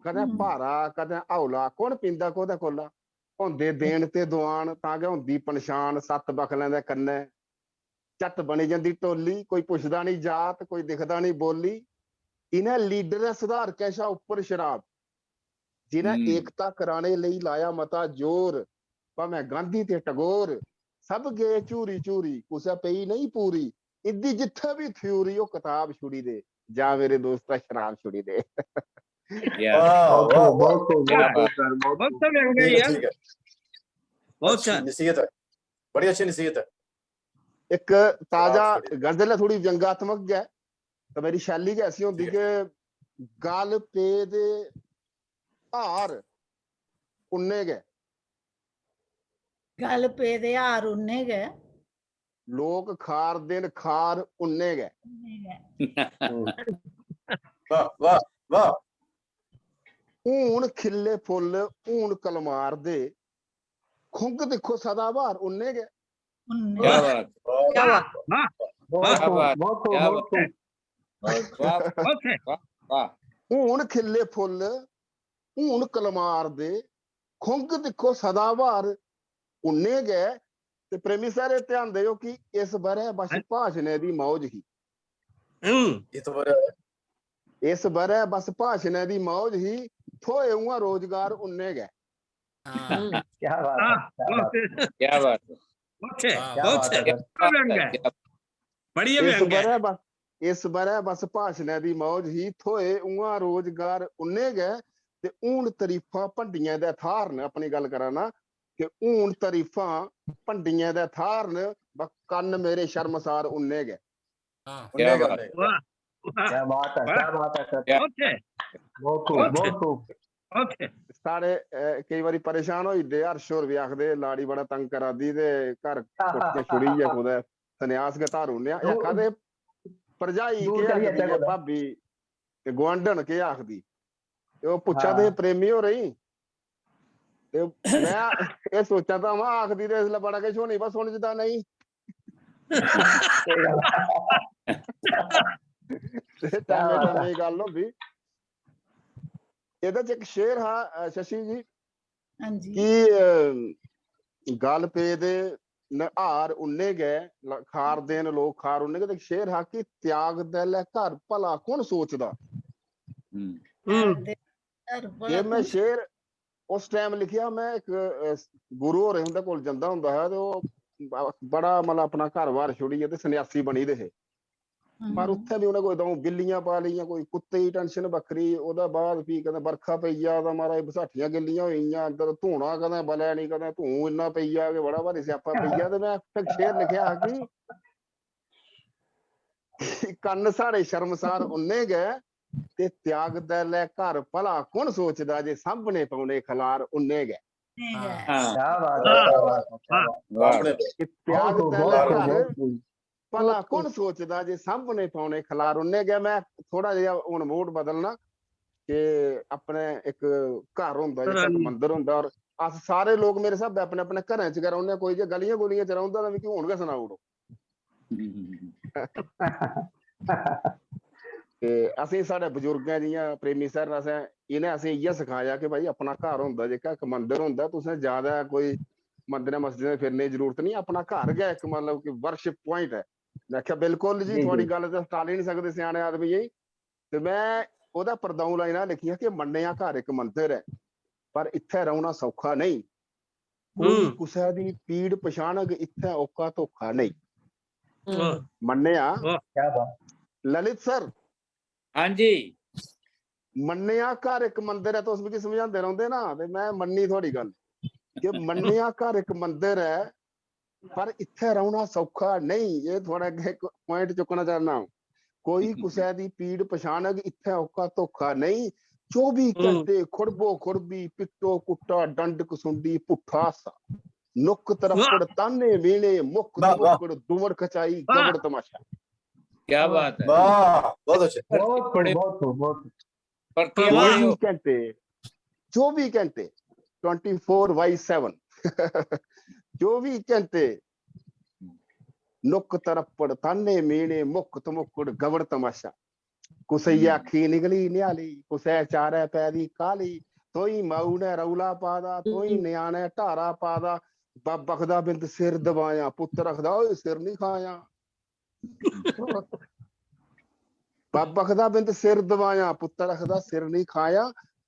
कदें भारा कदें हौला कौन पींदा कोह्दे कोला होंदे देन ते दुआन तां गै होंदी पन्छान सत्त बखलें दे कन्नै झट बनी जंदी टोली कोई पुछदा नहीं जात कोई दिखदा नहीं बोली इन्हें लीडरें सुधार कैशा उप्पर शराब जिन्हें एकता कराने लई लाया मता जोर भावें गांधी ते टगोर सब गए झूरी झूरी कुसै पई नहीं पूरी इदी जिथे भी थ्योरी ओ किताब छुड़ी दे जा मेरे दोस्ता शराब छुड़ी दे। या वाह वाह वाह बहुत खूब क्या बहुत खूब बात। सर बहुत बहुत खूब। सा व्यंग है ठीक है यार, ठीक है बहुत अच्छी सा। नसीहत है बड़ी अच्छी नसीहत है। एक ताजा शराब छुड़ी दे। गजल है थोड़ी व्यंगात्मक है तो मेरी शैली के ऐसी होती कि गल पे दे हार उन्ने गए गल पेदे हार उन्ने गै लोक खार दिन खार उन्ने गए वाह वाह वाह हून खिले फुल हून कलमार दे खुंग दिखो सदाबहार उन्ने गए। उन्ने क्या गै। बात क्या वाह बात वाह बहुत क्या खूब बात बहुत खूब क्या बहुत बात खूब। वाह बहुत है। वाह वाह हून खिले फुल हून कलमार दे खुंग दिखो सदाबहार उन्ने गए ते प्रेमी सारे ध्यान दियो कि इस बरे बस भाषणे दी मौज ही ये तो बड़ा है। इस बरे बस भाषणे दी मौज ही थोए उआ रोजगार उन्ने गए। क्या बात है क्या बात है क्या बात बहुत है, क्या बहुत बात है। है सर। क्या व्यंग है, क्या बढ़िया इस व्यंग है। बरे बस भाषणे दी मौज ही थोए उआ रोजगार उन्ने गए ते हून तरीफां भंडियां दे थार ने अपनी गल करा ना कि हून तरीफां भंडियां दे थार ने कन्न मेरे शर्मसार उन्ने गए। क्या उन्हें बात गए वाह वाह क्या बात है क्या बात है सर। बहुत है, बहुत खूब बहुत है, बहुत खूब। बहुत है। साढ़े कई बारी परेशान होई दे हर्ष होर भी आखदे लाड़ी बड़ा तंग करा दी ते घर कोठियां छुड़ियै कुदै संन्यास गै धारू ने आखा दे भरजाई दूर केह् करियै आखदी अच्छा ऐ कुदै। भाबी ते गुआंढन केह् आखदी ते ओह् पुच्छा हाँ। दे प्रेमी हो रही ते मैं एह् सोचा दा वां आखदी ते इसलै बड़ा किश होनी पर सुनदा नहीं सही गल है। ते टैमे टैमे दी गल्ल होंदी। एह्दे च इक शेर हा शशि जी हां जी कि गल पे दे हार उन्ने गए खार देन लोग खार उन्ने गए ते एक शेर हा कि त्याग दे लै घर भला कौन सोचदा। ये मैं शेर उस टाइम लिखिया मैं एक गुरु होरें उंदे कोल जंदा हुंदा हा ते ओह् बड़ा मतलब अपना घर बार छुड़ियै ते सन्यासी बनी दे हे पर उत्थे भी उन्हें कोई दऊं बिल्लियां पालियां कोई कुत्ते दी टेंशन बक्खरी ओह्दे बाद फ्ही कदें बरखा पेई जा तां महाराज बसाठियां गिल्लियां होई गेइयां अंदर धूना कदें बलै नी कदें धूं इन्ना पेई जा कि बड़ा भारी स्यापा पेई जा ते मैं इक शेर लिखेआ हा कि कन्न साढ़े शर्मसार उन्ने गै ते त्याग दे लै घर भला कौन सोचदा जे सामने पौने खलार उन्ने गै। क्या बात है क्या बात है क्या बात वाह अपने कि बहुत त्याग खूब दे बहुत लै खूब घर बहुत खूब। भला कौन सोचदा जे सामने पौने खलार उन्ने गै। मैं थोड़ा जिहा हुन मूड बदलना कि अपने एक घर होंदा जेह्का इक मंदर होंदा और अस सारे लोग मेरे स्हाबै अपने अपने घरें च गै रौह्ने कोई जे गलियां गुलियां च रौंह्दा तां मिगी हुन गै सनाई ओड़ो। ते असें साढ़े बजुर्गें जियां प्रेमी सर असें इ'नें असें इ'यै सखाया कि भाई अपना घर होंदा जेह्का इक मंदर होंदा तुसें ज्यादा कोई मंदरें मस्जिदें फिरने दी जरूरत नहीं अपना घर गै इक मतलब कि वर्शिप पॉइंट है। मैं आखेआ बिल्कुल जी जी थुआढ़ी जी गल्ल ते टाली नहीं सकदे स्याने आदमी गी ते मैं ਉਹਦਾ ਪਰਦਾਉ ਲਾਈਨਾਂ ਲਿਖੀਆਂ ਕਿ ਮੰਨਿਆ ਘਰ ਇੱਕ ਮੰਦਿਰ ਹੈ ਪਰ ਇੱਥੇ ਰਹਿਣਾ ਸੌਖਾ ਨਹੀਂ, ਕੋਈ ਕੁਸੈ ਦੀ ਪੀੜ ਪਛਾਣਗ ਇੱਥੇ ਔਕਾ ਧੋਖਾ ਨਹੀਂ। ਮੰਨਿਆ क्या बात। ਲਲਿਤ ਸਰ हाँ जी ਮੰਨਿਆ ਘਰ ਇੱਕ ਮੰਦਿਰ ਹੈ, ਤੁਸੀਂ ਵੀ ਸਮਝਾਉਂਦੇ ਰਹਿੰਦੇ ਨਾ, ਤੇ ਮੈਂ ਮੰਨੀ ਤੁਹਾਡੀ ਗੱਲ ਕਿ ਮੰਨਿਆ ਘਰ ਇੱਕ ਮੰਦਿਰ ਹੈ ਪਰ ਇੱਥੇ ਰਹਿਣਾ ਸੌਖਾ ਨਹੀਂ। ਇਹ ਥੋੜਾ ਅੱਗੇ ਪੁਆਇੰਟ ਚੁੱਕਣਾ ਚਾਹੁੰਦਾ, ਕੋਈ ਕੁਸੈ ਦੀ ਪੀੜ ਪਛਾਣਗ ਇੱਥੇ ਔਕਾ ਧੋਖਾ ਨਹੀਂ। 24 ਘੰਟੇ ਖੁਰਬੋ ਖੁਰਬੀ ਪਿੱਟੋ ਕੁੱਟਾ ਡੰਡ ਕਸੁੰਡੀ ਪੁੱਠਾ ਸਾ ਨੁੱਕ ਤਰਫੜ ਤਾਨੇ ਵੀਣੇ ਮੁੱਕ ਮੁੱਕੜ ਦੁਮੜ ਖਚਾਈ ਗਬੜ ਤਮਾਸ਼ਾ। क्या बात है वाह बहुत अच्छे। बहुत बड़े बहुत पर क्या 24 घंटे 24 घंटे 24/7 24 घंटे ਨੁੱਕ ਤਰਪੜ ਤਾਨੇ ਮੀਣੇ ਮੁੱਕ ਤਮੁੱਕੜ ਗਵੜ ਤਮਾਸ਼ਾ। ਕੁਸਈ ਆਖੀ ਨਿਗਲੀ ਨਿਆਲੀ ਕੁਸੈ ਚਾਰੇ ਪੈ ਦੀ ਕਾਲੀ ਤੋਈ ਮਾਊ ਨੇ ਰੌਲਾ ਪਾਦਾ ਤੋਈ ਨਿਆਣੇ ਢਾਰਾ ਪਾਦਾ ਬਖਦਾ ਬਿੰਦ ਸਿਰ ਦਬਾਇਆ ਪੁੱਤ ਰੱਖਦਾ ਓਏ ਸਿਰ ਨਹੀਂ ਖਾਇਆ ਬਖਦਾ ਬਿੰਦ ਸਿਰ ਦਬਾਇਆ ਪੁੱਤ ਰੱਖਦਾ ਸਿਰ ਨਹੀਂ ਖਾਇਆ।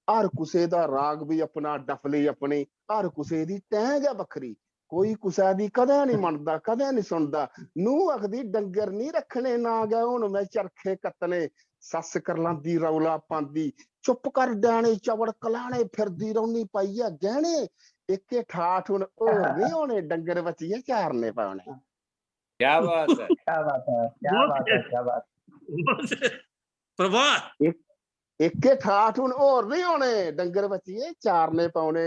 ਹਰ ਕੁਸੇ ਦਾ ਰਾਗ ਵੀ ਆਪਣਾ ਡਫਲੀ ਆਪਣੀ ਹਰ ਕੁਸੇ ਦੀ ਟਹਿ ਹੈ ਵੱਖਰੀ ਕੋਈ ਕੁਸਾ ਦੀ ਕਦੇ ਨਹੀਂ ਮੰਨਦਾ ਕਦੇ ਨਹੀਂ ਸੁਣਦਾ ਨੂੰ ਆਖਦੀ ਡੰਗਰ ਨਹੀਂ ਰੱਖਣੇ ਨਾ ਗਏ ਹੁਣ ਮੈਂ ਚਰਖੇ ਕੱਤਨੇ ਸੱਸ ਕਰ ਲਾਂਦੀ ਰੌਲਾ ਪਾਂਦੀ ਚੁੱਪ ਕਰ ਡਾਣੇ ਚਵੜ ਕਲਾਣੇ ਫਿਰਦੀ ਰੌਣੀ ਪਾਈ ਆ ਗਹਿਣੇ ਇੱਕੇ ਠਾਠ ਹੁਣ ਹੋਰ ਨਹੀਂ ਹੋਣੇ ਡੰਗਰ ਬੱਚੀਏ ਚਾਰਨੇ ਪਾਉਣੇ। क्या बात है क्या बात है क्या बात है क्या बात। प्रभा ਇੱਕੇ ਠਾਠ ਹੁਣ ਹੋਰ ਨਹੀਂ ਹੋਣੇ ਡੰਗਰ ਬੱਚੀਏ ਚਾਰਨੇ ਪਾਉਣੇ।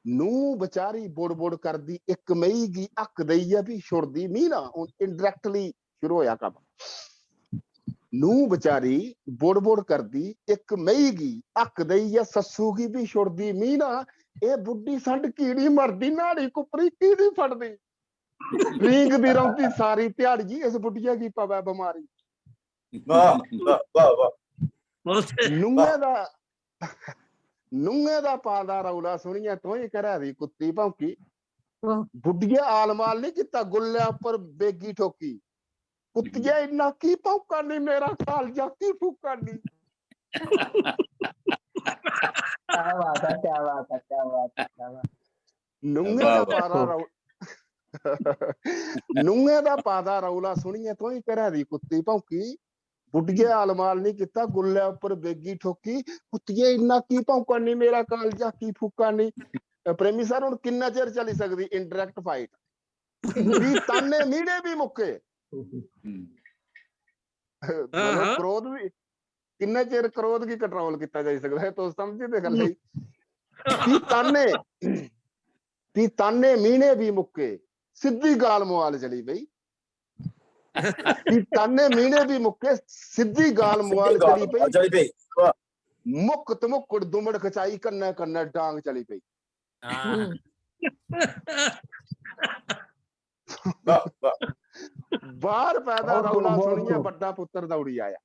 ਨੂੰ ਵਿਚਾਰੀ ਬੁੜ ਬੁੜ ਕਰਦੀ ਇੱਕ ਮਈ ਗੀ ਅੱਕ ਦਈ ਆ ਵੀ ਛੁੜਦੀ ਮੀਂਹ ਨਾ ਹੁਣ ਇਨਡਾਇਰੈਕਟਲੀ ਸ਼ੁਰੂ ਹੋਇਆ ਕੰਮ। ਨੂੰ ਵਿਚਾਰੀ ਬੁੜ ਬੁੜ ਕਰਦੀ ਇੱਕ ਮਈ ਗੀ ਅੱਕ ਦਈ ਆ ਸੱਸੂ ਗੀ ਵੀ ਛੁੜਦੀ ਮੀਂਹ ਨਾ ਇਹ ਬੁੱਢੀ ਸੰਡ ਕੀੜੀ ਮਰਦੀ ਨਾੜੀ ਕੁਪਰੀ ਕੀੜੀ ਫੜਦੀ ਰੀਂਗ ਦੀ ਰੌਂਦੀ ਸਾਰੀ ਦਿਹਾੜੀ ਜੀ ਇਸ ਬੁੱਢੀਆ ਕੀ ਪਵੇ ਬਿਮਾਰੀ। वाह वाह वाह वाह। ਨੂੰਗੇ ਦਾ ਪਾਦਾ ਰੌਲਾ ਸੁਣੀਏ ਤੂੰ ਹੀ ਕਰਾ ਦੀ ਕੁੱਤੀ ਭੌਂਕੀ ਬੁੱਢੀਏ ਆਲਮਾਲ ਨਹੀਂ ਕੀਤਾ ਗੁੱਲਿਆਂ ਉੱਪਰ ਬੇਗੀ ਠੋਕੀ ਕੁੱਤੀਏ ਇੰਨਾ ਕੀ ਭੌਂਕਾ ਨਹੀਂ ਮੇਰਾ ਖਾਲ ਜਾ ਕੀ ਫੂਕਾ ਨਹੀਂ। क्या बात है क्या बात है क्या बात है क्या बात। ਨੂੰਗੇ ਦਾ ਪਾਦਾ ਨੂੰਗੇ ਦਾ ਪਾਦਾ ਰੌਲਾ ਸੁਣੀਏ ਤੂੰ ਹੀ ਕਰਾ ਦੀ ਕੁੱਤੀ ਭੌਂਕੀ ਬੁੱਢੀਏ ਆਲਮਾਲ ਨਹੀਂ ਕੀਤਾ ਗੁੱਲਿਆਂ ਉੱਪਰ ਬੇਗੀ ਠੋਕੀ ਕੁੱਤੀਏ ਇੰਨਾ ਕੀ ਭੌਂਕਾ ਨਹੀਂ ਮੇਰਾ ਕਾਲਜਾ ਕੀ ਫੂਕਾ ਨਹੀਂ। ਪ੍ਰੇਮੀ ਸਰ ਹੁਣ ਕਿੰਨਾ ਚਿਰ ਚੱਲੀ ਸਕਦੀ ਇੰਡਾਇਰੈਕਟ ਫਾਈਟ ਵੀ ਤਾਨੇ ਮੀੜੇ ਵੀ ਮੁੱਕੇ ਮਤਲਬ ਕ੍ਰੋਧ ਵੀ ਕਿੰਨਾ ਚਿਰ ਕ੍ਰੋਧ ਕੀ ਕੰਟਰੋਲ ਕੀਤਾ ਜਾ ਸਕਦਾ ਹੈ ਤੋ ਸਮਝਦੇ ਗੱਲ ਹੈ ਵੀ ਤਾਨੇ ਮੀਣੇ ਵੀ ਮੁੱਕੇ ਸਿੱਧੀ ਗਾਲ ਮੁਆਲ ਚਲੀ ਬਈ ਤਾਨੇ ਮੀਣੇ ਵੀ ਮੁੱਕੇ ਸਿੱਧੀ ਗਾਲ ਮੁਆਲ ਚਲੀ ਪਈ चली पई वाह ਮੁੱਕ ਤਮੁੱਕੜ ਦੁਮੜ ਖਚਾਈ ਕੰਨੇ ਕੰਨੇ ਡਾਂਗ ਚਲੀ ਪਈ। वाह वाह। ਬਾਹਰ ਪੈਦਾ ਰੌਲਾ ਸੁਣੀਏ ਵੱਡਾ ਪੁੱਤਰ ਦੌੜੀ ਆਇਆ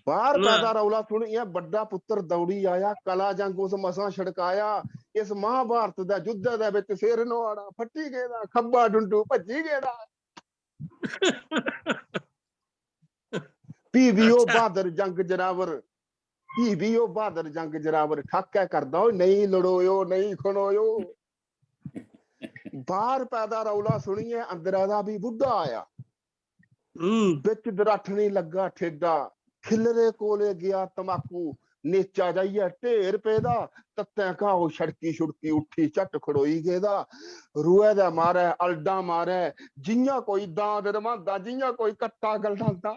ਬਾਹਰ ਪੈਦਾ ਰੌਲਾ ਸੁਣੀਏ ਵੱਡਾ ਪੁੱਤਰ ਦੌੜੀ ਆਇਆ ਕਲਾ ਜੰਗ ਉਸ ਮਸਾਂ ਛੜਕਾਇਆ ਇਸ ਮਹਾਭਾਰਤ ਦਾ ਯੁੱਧ ਦੇ ਵਿੱਚ ਸਿਰ ਨਵਾੜਾ ਫੱਟੀ ਗਏ ਦਾ ਖੱਬਾ ਡੁੰਡੂ ਭੱਜੀ ਗਏ ਦਾ ਪੀਵੀਓ ਬਹਾਦਰ ਜੰਗ ਜਰਾਵਰ ਪੀਵੀਓ ਬਹਾਦਰ ਜੰਗ ਜਰਾਵਰ ਠਾਕਿਆ ਕਰਦਾ ਨਹੀਂ ਲੜੋਇਓ ਨਹੀਂ ਖਣੋਇਓ। ਬਾਹਰ ਪੈਦਾ ਰੌਲਾ ਸੁਣੀਏ ਅੰਦਰਾਂ ਦਾ ਵੀ ਬੁੱਢਾ ਆਇਆ ਵਿੱਚ ਦਰਾਠਣੀ ਲੱਗਾ ਠੇਡਾ ਖਿਲਰੇ ਕੋਲੇ ਗਿਆ ਤਮਾਕੂ ਨੀਚਾ ਜਾਈਏ ਢੇਰ ਪੈਦਾ ਤੱਤਿਆਂ ਘਾਓ ਛੜਕੀ ਛੁੜਕੀ ਉੱਠੀ ਝੱਟ ਖੜੋਈ ਗਏ ਦਾ ਰੂਏ ਦਾ ਮਾਰੇ ਅਲਡਾ ਮਾਰੇ ਜਿੰਨਾ ਕੋਈ ਦਾਦ ਰਮਾਂਦਾ ਜਿੰਨਾ ਕੋਈ ਕੱਟਾ ਗਲਡਾਂਦਾ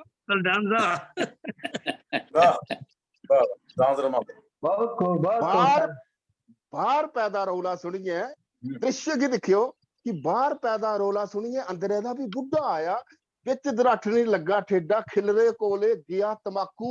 वाह वाह डांस रमा बहुत खूब बहुत ਬਾਹਰ खूब। ਬਾਹਰ ਪੈਦਾ ਰੌਲਾ ਸੁਣੀਏ ਦ੍ਰਿਸ਼ ਕੀ ਦੇਖਿਓ ਕਿ ਬਾਹਰ ਪੈਦਾ ਰੌਲਾ ਸੁਣੀਏ ਅੰਦਰੇ ਦਾ ਵੀ ਬੁੱਢਾ ਆਇਆ ਵਿੱਚ ਦਰਾਠਣੀ ਲੱਗਾ ਠੇਡਾ ਖਿਲਰੇ ਕੋਲੇ ਗਿਆ ਤਮਾਕੂ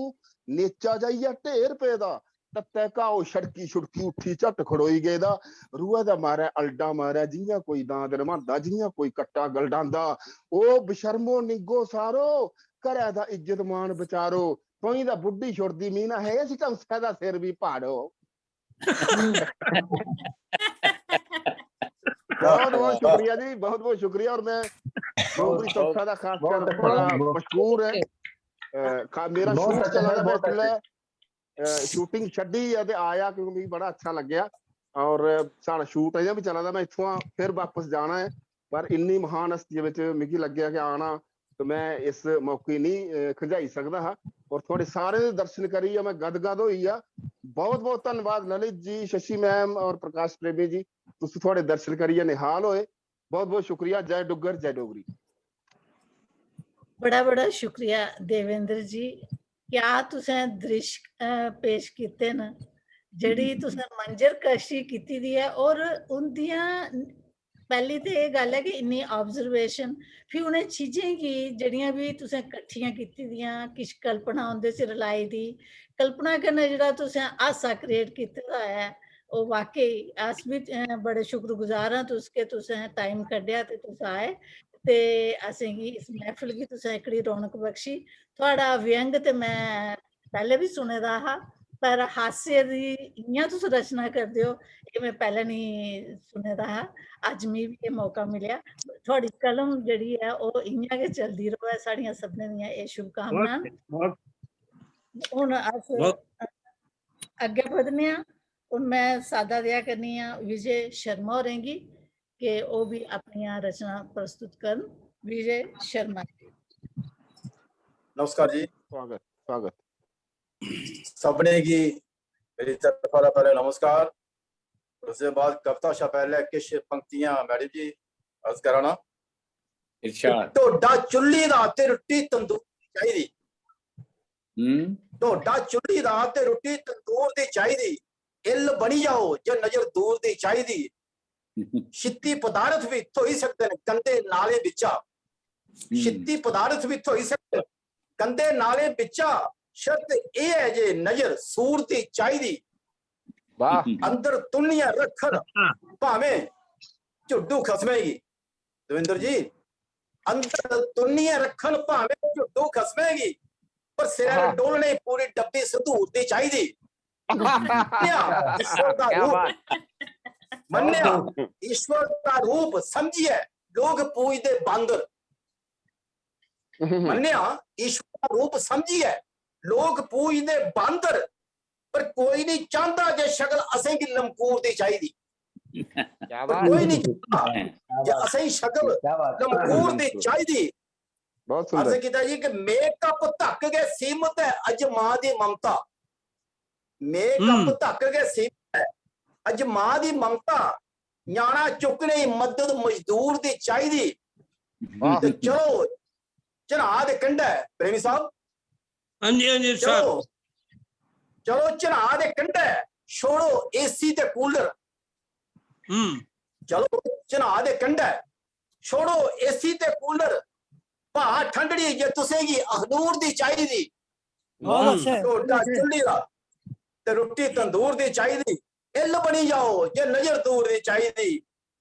ਨੀਚਾ ਜਾਈਆ ਢੇਰ ਪੈਦਾ ਤੱਤੇ ਘਾਓ ਛੜਕੀ ਛੁੜਕੀ ਉੱਠੀ ਝੱਟ ਖੜੋਈ ਗਏ ਦਾ ਰੂਆ ਦਾ ਮਾਰਿਆ ਅਲਡਾ ਮਾਰਿਆ ਜਿੰਨਾ ਕੋਈ ਦਾਦ ਰਮਾਂਦਾ ਜਿੰਨਾ ਕੋਈ ਕੱਟਾ ਗਲਡਾਂਦਾ ਉਹ ਬਸ਼ਰਮੋ ਨਿੱਗੋ ਸਾਰੋ ਘਰੇ ਦਾ ਇੱਜ਼ਤ ਮਾਨ ਵਿਚਾਰੋ ਕੋਈ ਦਾ ਬੁੱਢੀ ਛੁੜਦੀ ਮੀਨਾ ਹੈ ਇਸ ਢੰਸਾ ਦਾ ਸਿਰ ਵੀ ਪਾੜੋ। बहुत बहुत शुक्रिया जी बहुत बहुत शुक्रिया और मैं डोगरी चौथा का खास कर बड़ा मशहूर है मेरा बहुत शूट अच्छा चला सर, था, मैं बहुत इसलै शूटिंग छड्डी ते आया क्योंकि मिगी बड़ा अच्छा लग्गेआ और साढ़ा शूट अजें भी चला दा। मैं इत्थुआं फिर वापस जाना है पर इन्नी महान हस्ती बिच मिगी लग्गेआ कि आना तो मैं इस मौके नहीं खंजाई सकदा हा और थोड़े सारे दे दर्शन करियै मैं गदगद होई आ। बहुत बहुत धन्नवाद ललित जी, शशि मैम और प्रकाश प्रेमी जी, तुसी थोड़े दर्शन करियै निहाल होए। बहुत बहुत शुक्रिया। जय डुग्गर, जय डोगरी। बड़ा बड़ा शुक्रिया देवेंद्र जी। क्या तुसें दृश्य पेश कीते न, जेह्ड़ी तुसें मंजर कशी कीती दी है और उंदियां पहली ते एह् गल्ल है कि इन्नी ऑब्जर्वेशन, फिर उ'नें चीजें गी जेह्ड़ियां भी तुसें कट्ठियां कीती दियां, किश कल्पना उंदे च रलाई दी, कल्पना कन्नै जेह्ड़ा तुसें हासा क्रिएट कीते दा है, ओह् वाकई अस भी बड़े शुक्रगुजार आं तुसके तुसें टाइम कड्ढेआ ते तुस आए ते असेंगी इस महफिल गी तुसें एह्कड़ी रौनक बख्शी। थुआढ़ा व्यंग ते मैं पैह्ले भी सुने दा हा, पर हास्य दी इ'यां तुस रचना करदे हो एह् मैं पैह्ले नहीं सुने दा हा। अज्ज मिगी भी एह् मौका मिलेआ। थुआढ़ी कलम जेह्ड़ी ऐ ओह् इ'यां गै चलदी रवै, साढ़ियां सभनें दियां एह् शुभकामनां न। बहुत हुन अस बहुत अग्गें बधने आं। हुन मैं साद्दा देआ करनी आं विजय शर्मा होरें गी कि ओह् भी अपनियां रचना प्रस्तुत करन। विजय शर्मा जी। नमस्कार जी, स्वागत स्वागत। सबने की मेरी तरफ वाला पहले नमस्कार। उसके बाद कविता शा पहले किश पंक्तियां मैडम जी अर्ज कराना। इरशाद। ढोडा चुल्ली दा ते रुट्टी तंदूर दी चाहिदी। ढोडा चुल्ली दा ते रुट्टी तंदूर दी चाहिदी। इल बनी जाओ जे नजर दूर दी चाहिदी। छित्ती पदार्थ भी धोई सकदे न गंदे नाले बिचा। छित्ती पदार्थ भी धोई सकदे न गंदे नाले बिचा। शर्त एह है जे नजर सूर दी चाहिदी। वाह। अंदर तुनिया रखन भावें झुड्डू खसमेगी। दविंदर जी, अंदर तुनिया रखन भावें झुड्डू खसमेगी, पर सिर डोलने पूरी डब्बी संधूर दी चाहिदी। ईश्वर दा रूप मन्निया, ईश्वर दा रूप समझिए लोग पूजदे बांदर। मन्निया, ईश्वर दा रूप समझिए लोग पूजदे बांदर, पर कोई नहीं चाहता जे शक्ल असें गी लमकूर दी चाहिदी। पर कोई नहीं चाहता जे असें शक्ल लमकूर दी चाहिदी। बहुत सुंदर। अर्ज कीता जी कि मेकअप धक के सीमत है अज मां दी ममता। मेकअप धक के सीमत है अज मां दी ममता। न्याणा चुकने ही मदद मजदूर दी चाहिदी। ते चलो चढ़ा दे कंढे प्रेमी साहब। हाँ जी चलो चलो चढ़ा दे कंढे छोड़ो एसी ते कूलर। चलो चढ़ा दे कंढे छोड़ो एसी ते कूलर। भा ठंडड़ी जे तुसेंगी अखनूर दी चाहिदी। ढोडा चुल्ली दा ते रुट्टी तंदूर दी चाहिदी। इल बनी जाओ जे नजर दूर दी चाहिदी।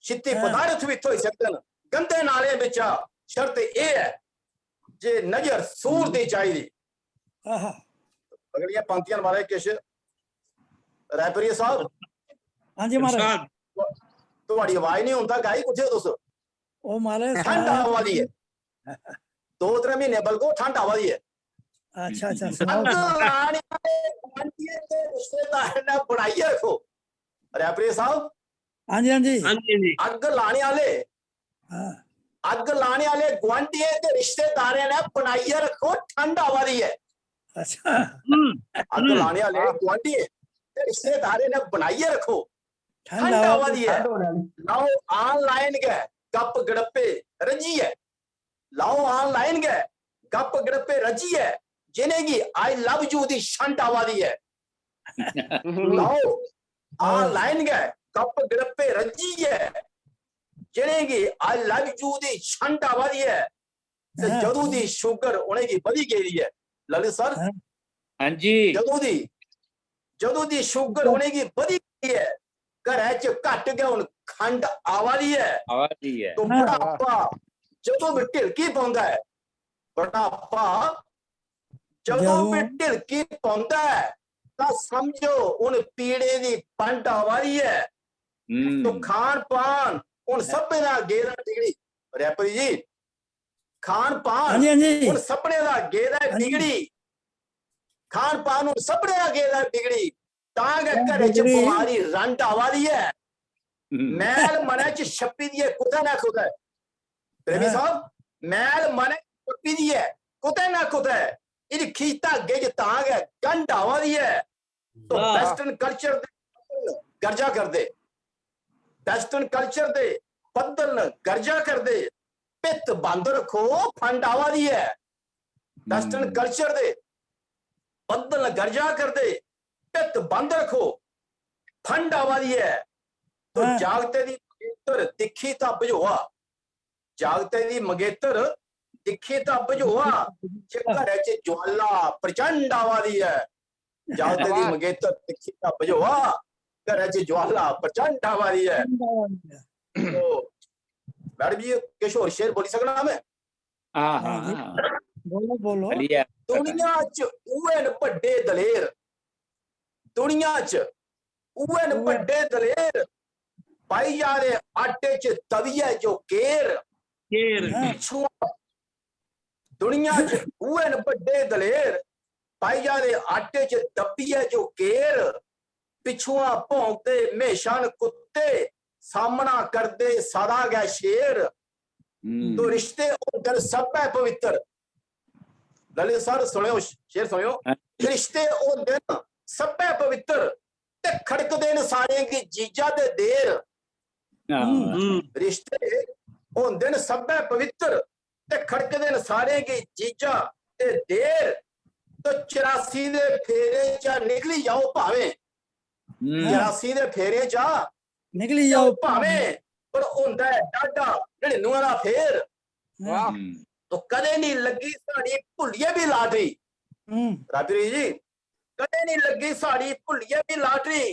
छित्ती पदार्थ भी धोई सकदे न गंदे नाले बिचा। शर्त एह है जे नजर सूर दी चाहिदी। अगलियां पंक्तियां मारे किश रैपरिया साहब। हाँ जी महाराज। तुहाड़ी आवाज नहीं हुंदा गाई कुत्थे तुस? ओ महाराज ठंड आवा दी है। 2-3 महीने बल्को ठंड आवा दी है। अच्छा अच्छा अग लाने वाले ते रिश्तेदार ने बनाइए रखो। रैपरिया साहब। हाँ जी हाँ जी। अग लाने वाले अग लाने वाले गुआंढियों के रिश्तेदारों ने बनाइए रखो ठंड आवा दी है। अच्छा। अग लाने वाले गुआंढी के रिश्तेदारों ने बनाइए रखो ठंड आवा दी है। लाओ ऑनलाइन गए गप गड़प्पे रजी है। लाओ ऑनलाइन गए गप गड़प्पे रजी है। जिन्हें की I love you the shunt आवा दी है। लाओ ऑनलाइन गए गप गड़प्पे रजी है। जिन्हें की I love you the shunt आवा दी है। ते जदू दी शुगर उन्हें की बधी गई है। ललित सर। हाँ जी। जदू दी शुगर उन्हें की बधी गई है। घर च घट गया हुन खंड आवा दी है। तो बुढ़ापा जदों भी ढिलकी पाउंदा है। बुढ़ापा जदों भी ढिलकी पाउंदा है तां समझो उन पीड़े दी पंड आवा दी है। तो खान पान उन सब दा गेरा टिकड़ी। रैपरी जी ਖਾਣ ਪਾਣ ਹਾਂਜੀ ਹਾਂਜੀ ਹੁਣ ਸਪਨੇ ਦਾ ਗੇਦਾ ਹਾਂਜੀ। ਬਿਗੜੀ ਖਾਣ ਪਾਣ ਨੂੰ ਸਪਨੇ ਦਾ ਗੇਦਾ ਬਿਗੜੀ ਤਾਂ ਕਿ ਉਹ ਘਰੇ ਚ ਬਿਗੜੀ। ਬਿਮਾਰੀ ਰੰਟ ਆਵਾ ਦੀ ਹੈ ਮੈਲ ਮਨੇ ਚ ਛੱਪੀ ਦੀ ਹੈ ਕੁੱਤੇ ਨਾ ਕੁੱਤੇ ਪ੍ਰੇਮੀ ਹਾਂ। ਸਾਹਿਬ ਮੈਲ ਮਨੇ ਛੱਪੀ ਦੀ ਹੈ ਕੁੱਤੇ ਨਾ ਕੁੱਤੇ ਇਹਦੀ ਖੀਤਾ ਅੱਗੇ ਚ ਤਾਂ ਹੈ ਗੰਢ ਆਵਾ ਦੀ ਹੈ तो वाह। वेस्टर्न कल्चर गर्जा कर दे वेस्टर्न कल्चर दे बदल गर्जा कर दे पित बंद रखो फंड आवा दी है वेस्टर्न कल्चर दे बदल गर्जा कर दे पित बंद रखो फंड आवा दी है तो हाँ। जागते दी मंगेतर तिखी ता बजोआ जागते दी मंगेतर तिखी ता बजोआ जे घरे च ज्वाला प्रचंड आवा दी है जागते दी मंगेतर तिखी ता बजोआ घरे च ज्वाला प्रचंड आवा दी है तो मैडम जी किश होर शेर बोली सकना मैं हाँ हाँ जी। हाँ बोलो बोलो बढ़िया दुनिया च उहन बड़े दलेर दुनिया च उहन उहन। बड़े दलेर पाई जा रहे आटे च तविया जो केर केर हाँ। पिछुआ दुनिया च उहन बड़े दलेर पाई जा रहे आटे च दबी है जो केर पिछुआ भौंकते मेशान कुत्ते सामना करते सदा गै शेर तो रिश्ते उधर सब है पवित्र ललित सर सुनियो शेर सुनियो रिश्ते उधर सब है पवित्र ते खड़कदे न सारे की जीजा दे देर रिश्ते उधर सब है पवित्र ते खड़कदे न सारे की जीजा ते देर तो 84 दे फेरे चा निकली जाओ भावे 84 दे फेरे चा निकली जाओ भावे पर हुंदा है डाडा 99 दा फेर हाँ। तो कदे नहीं लगी साड़ी भुलिए भी लाटरी राबरी जी कदे नहीं लगी साड़ी भुलिए भी लाटरी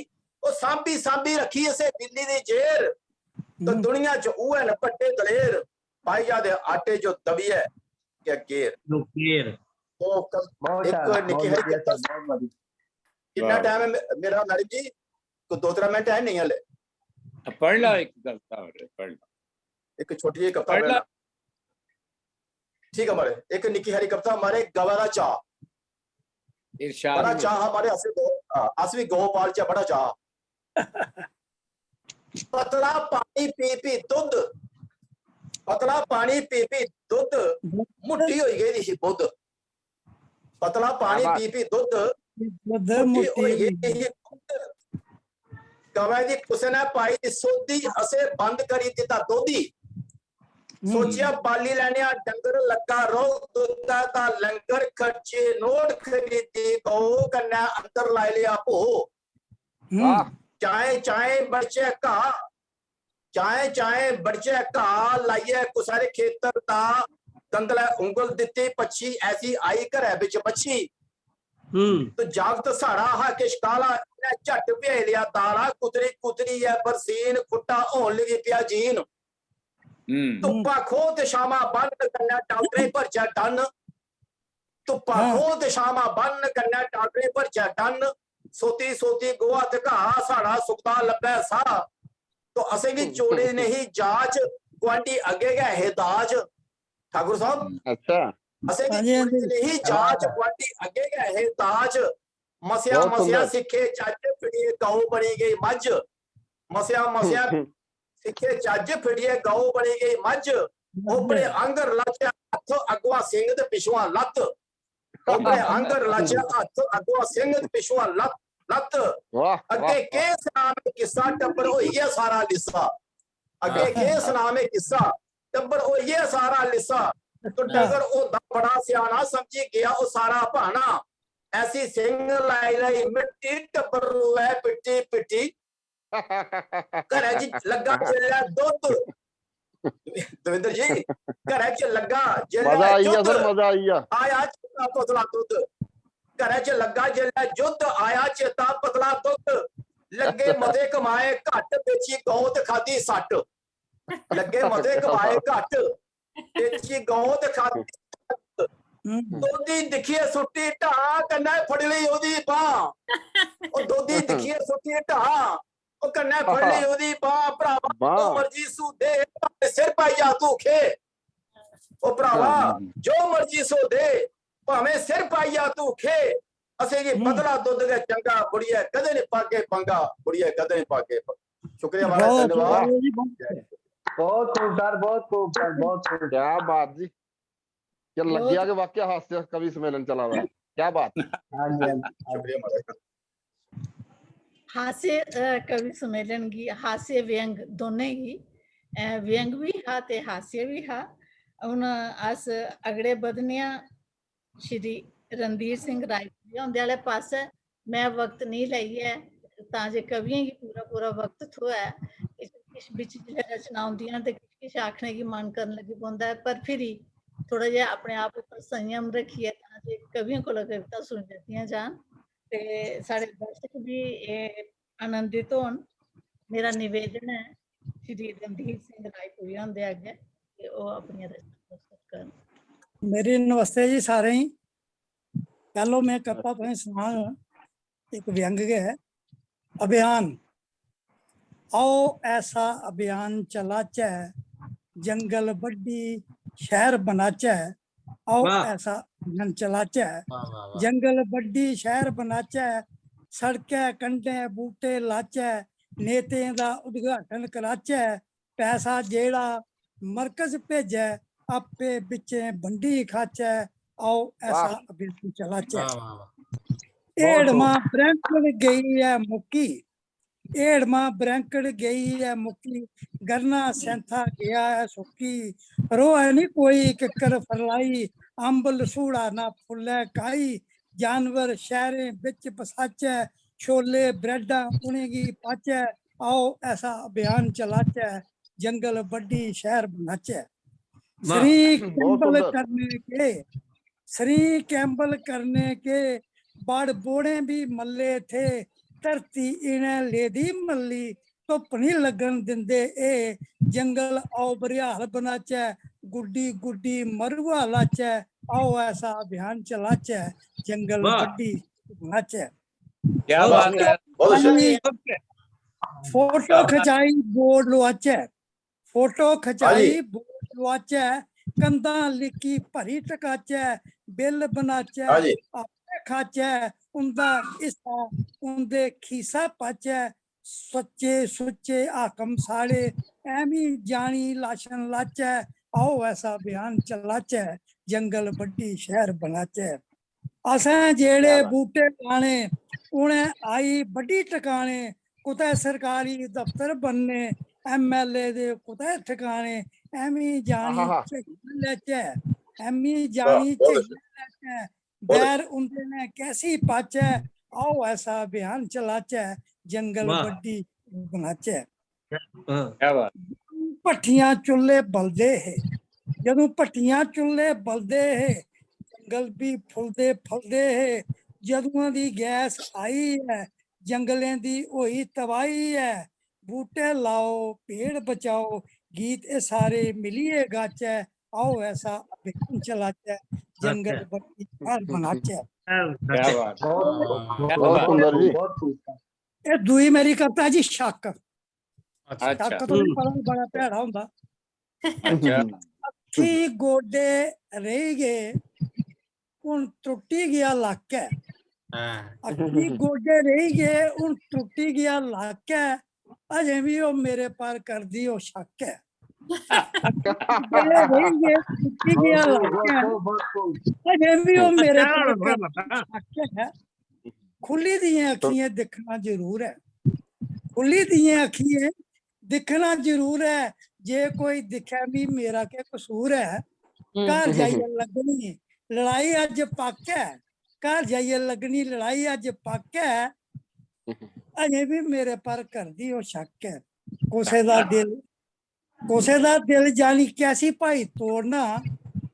ओ सांभी सांभी रखी इसे बिल्ली दी जेर तो दुनिया च उहे न पट्टे दलेर पाई जादे आटे जो दबिए के गेर केर तो बहुत एक अच्छा, निकी बहुत हरी बढ़िया कविता सर, बहुत बढ़िया। कितना टाइम है मेरा मैडम जी को 2-3 मिनट है नहीं हले पढ़ लो एक कविता और पढ़ लो एक छोटी जी कविता पढ़ लो पढ़ना ठीक है हमारे एक निकी हरी कविता हमारे गवारा चाह बड़ा इरशाद चाह हमारे असली गोपाल चा बड़ा चाह पतला पानी पी पी दुध पतला पानी पी पी दुध मुट्ठी होई गई थी बुध पतला पानी पी पी दुध मुट्ठी होई गई थी बुध गवाई दी कुसे ने पाई दी सोधी असे बंद करी दिता दोधी सोचिया बाली लेने डंगर लगा रो दुधा दा लंगर खर्चे नोट खरीदी गौ कन्या अंदर लाई लिया भो चाहे चाहे बच्चे का चाहे चाहे बच्चे का लाइए कुसारे खेतर दा दंदला उंगल दिती पक्षी ऐसी आई घर बिच मच्छी तो जागत साड़ा हा किश काला झट पे लिया ताला कुतरी कुतरी है बरसीन खुट्टा होन लगी पिया जीन धुप्पा खो ते शामा बन कन्या डाक्टरे पर डन धुप्पा खो ते शामा बन कन्या डाक्टरे पर डन सोती सोती गोवा ते घा साड़ा सुखदा लब्बे सा तो असें भी चोरी नहीं जांच गुआंढी अगे गए है दाज ठाकुर साहब अच्छा असें भी चोरी नहीं जांच गुआंढी अगे गए है दाज मसिया मसिया सिखे चज फिड़िए गौ बनी गई मझ मसिया मसिया सिखे चज फिड़िए गौ बनी गई मझ ओपरे आंगर लाचे हथ अगवा सिंह ते पिछुआ लत ओपरे आंगर लाचे हथ अगवा सिंह ते पिछुआ लत लत अगे के सनामे किस्सा टब्बर होइए सारा लिस्सा अगे के सनामे किस्सा टब्बर होइए सारा लिस्सा तो डगर ओदा बड़ा सियाना समझी गया ओ सारा भाना ऐसी सिंह लाई लाई मिट्टी टब्बर रोए पिट्टी पिट्टी घरे च लगा चलिया दुध दविंदर जी घरे च लगा मजा आई गया सर मजा आई गया आया चेता पतला दुध घरे च लगा चलिया युद्ध आया चेता पतला दुध लगे मते कमाए घट बेची गौ ते खादी सट लगे मते कमाए घट बेची गौ ते खादी दोधी दिखिए सुट्टी ढा कन्ने फड़ लई ओदी बाह ओ दोधी दिखिए सुट्टी ढा ओ कन्ने फड़ लई ओदी बाह भरावा तो मर्जी सूदे सिर पाई जा तू खे ਉਹ ਭਰਾਵਾ ਜੋ ਮਰਜੀ ਸੋ ਦੇ ਭਾਵੇਂ ਸਿਰ ਪਾਈਆ ਤੂੰ ਖੇ ਅਸੀਂ ਜੀ ਬਦਲਾ ਦੁੱਧ ਦੇ ਚੰਗਾ ਬੁੜੀਏ ਕਦੇ ਨਹੀਂ ਪਾਗੇ ਪੰਗਾ ਬੁੜੀਏ ਕਦੇ ਨਹੀਂ ਪਾਗੇ ਸ਼ੁਕਰੀਆ ਮਹਾਰਾਜ ਧੰਨਵਾਦ बहुत खूब सर, बहुत खूब सर, बहुत खूब। क्या बात जी, क्या लग गया कि वाकया हास्य कवि सम्मेलन चला हुआ है, क्या बात। हाँ जी, हाँ जी। शुक्रिया महाराज। हास्य कवि सम्मेलन की हास्य व्यंग दोनों ही व्यंग भी हा ते हास्य भी हा। हुन अस अगड़े बधने श्री रणधीर सिंह रायपुरी होंदे आले पासे। मैं वक्त नहीं लाइए तां जे कवियें गी पूरा पूरा वक्त थ्होए किश बिच जिहड़े रचना होंदियां ते किश आखने की मन करन लगी पौंदा है, पर फिर ही थोड़ा जिहा अपने आप उपर संयम रखिए तां जे कवियों कोला कविता सुन जातियां जान ते साढ़े दर्शक भी आनंदित होन। मेरा निवेदन है श्री रणधीर सिंह रायपुरी होंदे अग्गे कि ओह अपनी रचना प्रस्तुत करन। मेरी नमस्ते जी सारे ही। पहलो मैं करता तुसें सुनां एक व्यंग है। अभियान आओ ऐसा अभियान चलाचै जंगल बड्डी शहर बनाचै। आओ ऐसा अभियान चलाचै जंगल बड्डी शहर बनाचै। सड़कै कंढे बूटे लाचै नेतें दा उद्घाटन कराचै। पैसा जेड़ा मरकज भेजै आपे बिचें बंडी खाचै। आओ ऐसा अभियान चलाचै। एड़मा ब्रैंकड़ गई है मुक्की एड़मा ब्रैंकड़ गई है मुक्की गरना सैंथा गया है सुक्की। रोए नी कोई किकर फरलाई अंबल सूड़ा ना फुल्लै काई। जानवर शहरें बिच बसाचै छोले ब्रेडां उनेंगी पाचै। आओ ऐसा अभियान चलाचै जंगल बड्डी शहर बनाचै। श्री कैंबल करने के श्री कैंबल करने के बड़ बोड़े भी मल्ले थे। धरती इन्हें लेदी मल्ली धुप नहीं लगन दिंदे ए। जंगल आओ बरियाल बनाचै गुड्डी गुड्डी मरुआ लाचै। आओ ऐसा अभियान चलाचै जंगल बड्डी बनाचै। क्या बात है, फोटो खचाई बोर्ड लुआचै फोटो खचाई बोर्ड लुआचै। कंधा लिखी भरी टकाचै बिल बनाचै आपे खाचै। उंदा हिस्सा उंदे खीसा पाचै। सच्चे सुच्चे हाकम साढ़े ऐमी जानी लाशन लाचै। आओ ऐसा अभियान चलाचै जंगल बड्डी शहर बनाचै। असें जेड़े बूटे लाने उ'नें आई बड्डी टकाने। कुतै सरकारी दफ्तर बनने MLA दे कुतै ठिकाने। ऐमी जानी लैचै ऐमी जानी लैचै बैर उंदे ने कैसी पाचै। आओ ऐसा अभियान चलाचै जंगल बड्डी बनाचै। क्या बात। भट्ठियां चुल्ले बलदे हे जदों भट्ठियां चुल्ले बलदे हे जंगल भी फुलदे फलदे हे। जदुआं दी गैस आई है जंगलें दी होई तबाही है। बूटे लाओ पेड़ बचाओ गीत ए सारे मिलिए गाचै। आओ ऐसा अभियान चलाचै जंगल बड्डी शहर बनाचै। क्या बात। बहुत सुंदर जी। ये दुई मेरी कविता जी शक। अच्छा शक तो नहीं पता बड़ा भैड़ा होंदा। अच्छा अखी गोडे रही गए हुन त्रुट्टी गया लक है। अखी गोडे रही गए हुन त्रुट्टी गया लक है। अजें भी ओ मेरे पर कर दी ओ शक है। रही गए त्रुट्टी गया लक है अजें भी ओ मेरे पर कर दी शक है। खुली दियां अखियां दिखना जरूर है खुली दियां अखियां दिखना जरूर है। जे कोई दिखे भी मेरा क्या कसूर है। घर जाइए लगनी लड़ाई अज पक है घर जाइए लगनी लड़ाई अज पक है। अजें भी मेरे पर करदी ओ शक है। कुसे दा दिल जानी कैसी भाई तोड़ना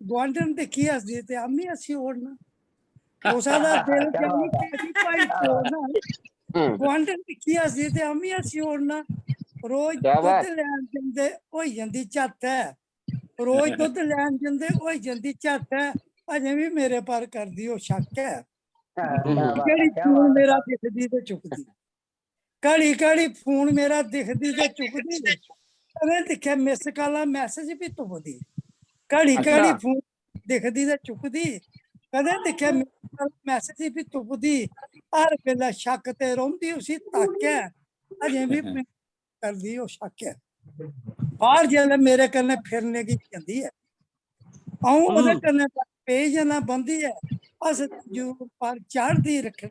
गुआंढन दिखी हसदी ते अम्मी हसी ओड़ना। कुसे दा दिल जानी कैसी भाई तोड़ना गुआंढन दिखी हसदी ते अम्मी हसी ओड़ना। रोज दुद्ध लैन जंदे होई जंदी झत्त है रोज दुद्ध लैन जंदे होई जंदी झत्त है। अजें भी मेरे पर करदी ओ शक है। घड़ी फोन मेरा दिखदी ते चुकदी घड़ी घड़ी फोन मेरा दिखदी ते चुकदी। कदें दिक्खे मिस कॉलां मैसेज भी तुपदी घड़ी अच्छा। घड़ी फोन दिखदी ते चुकदी कदें दिक्खेआ मैसेज भी तुपदी हर वेल्ले शक ते रौंह्दी उसी ताकै अजें भी करदी ओह् शक है बाहर जिसलै मेरे कन्नै फिरने गी जंदी है अऊं ओह्दे कन्नै पेई जाना बंदी है अस जरूर पर चढ़दी रखै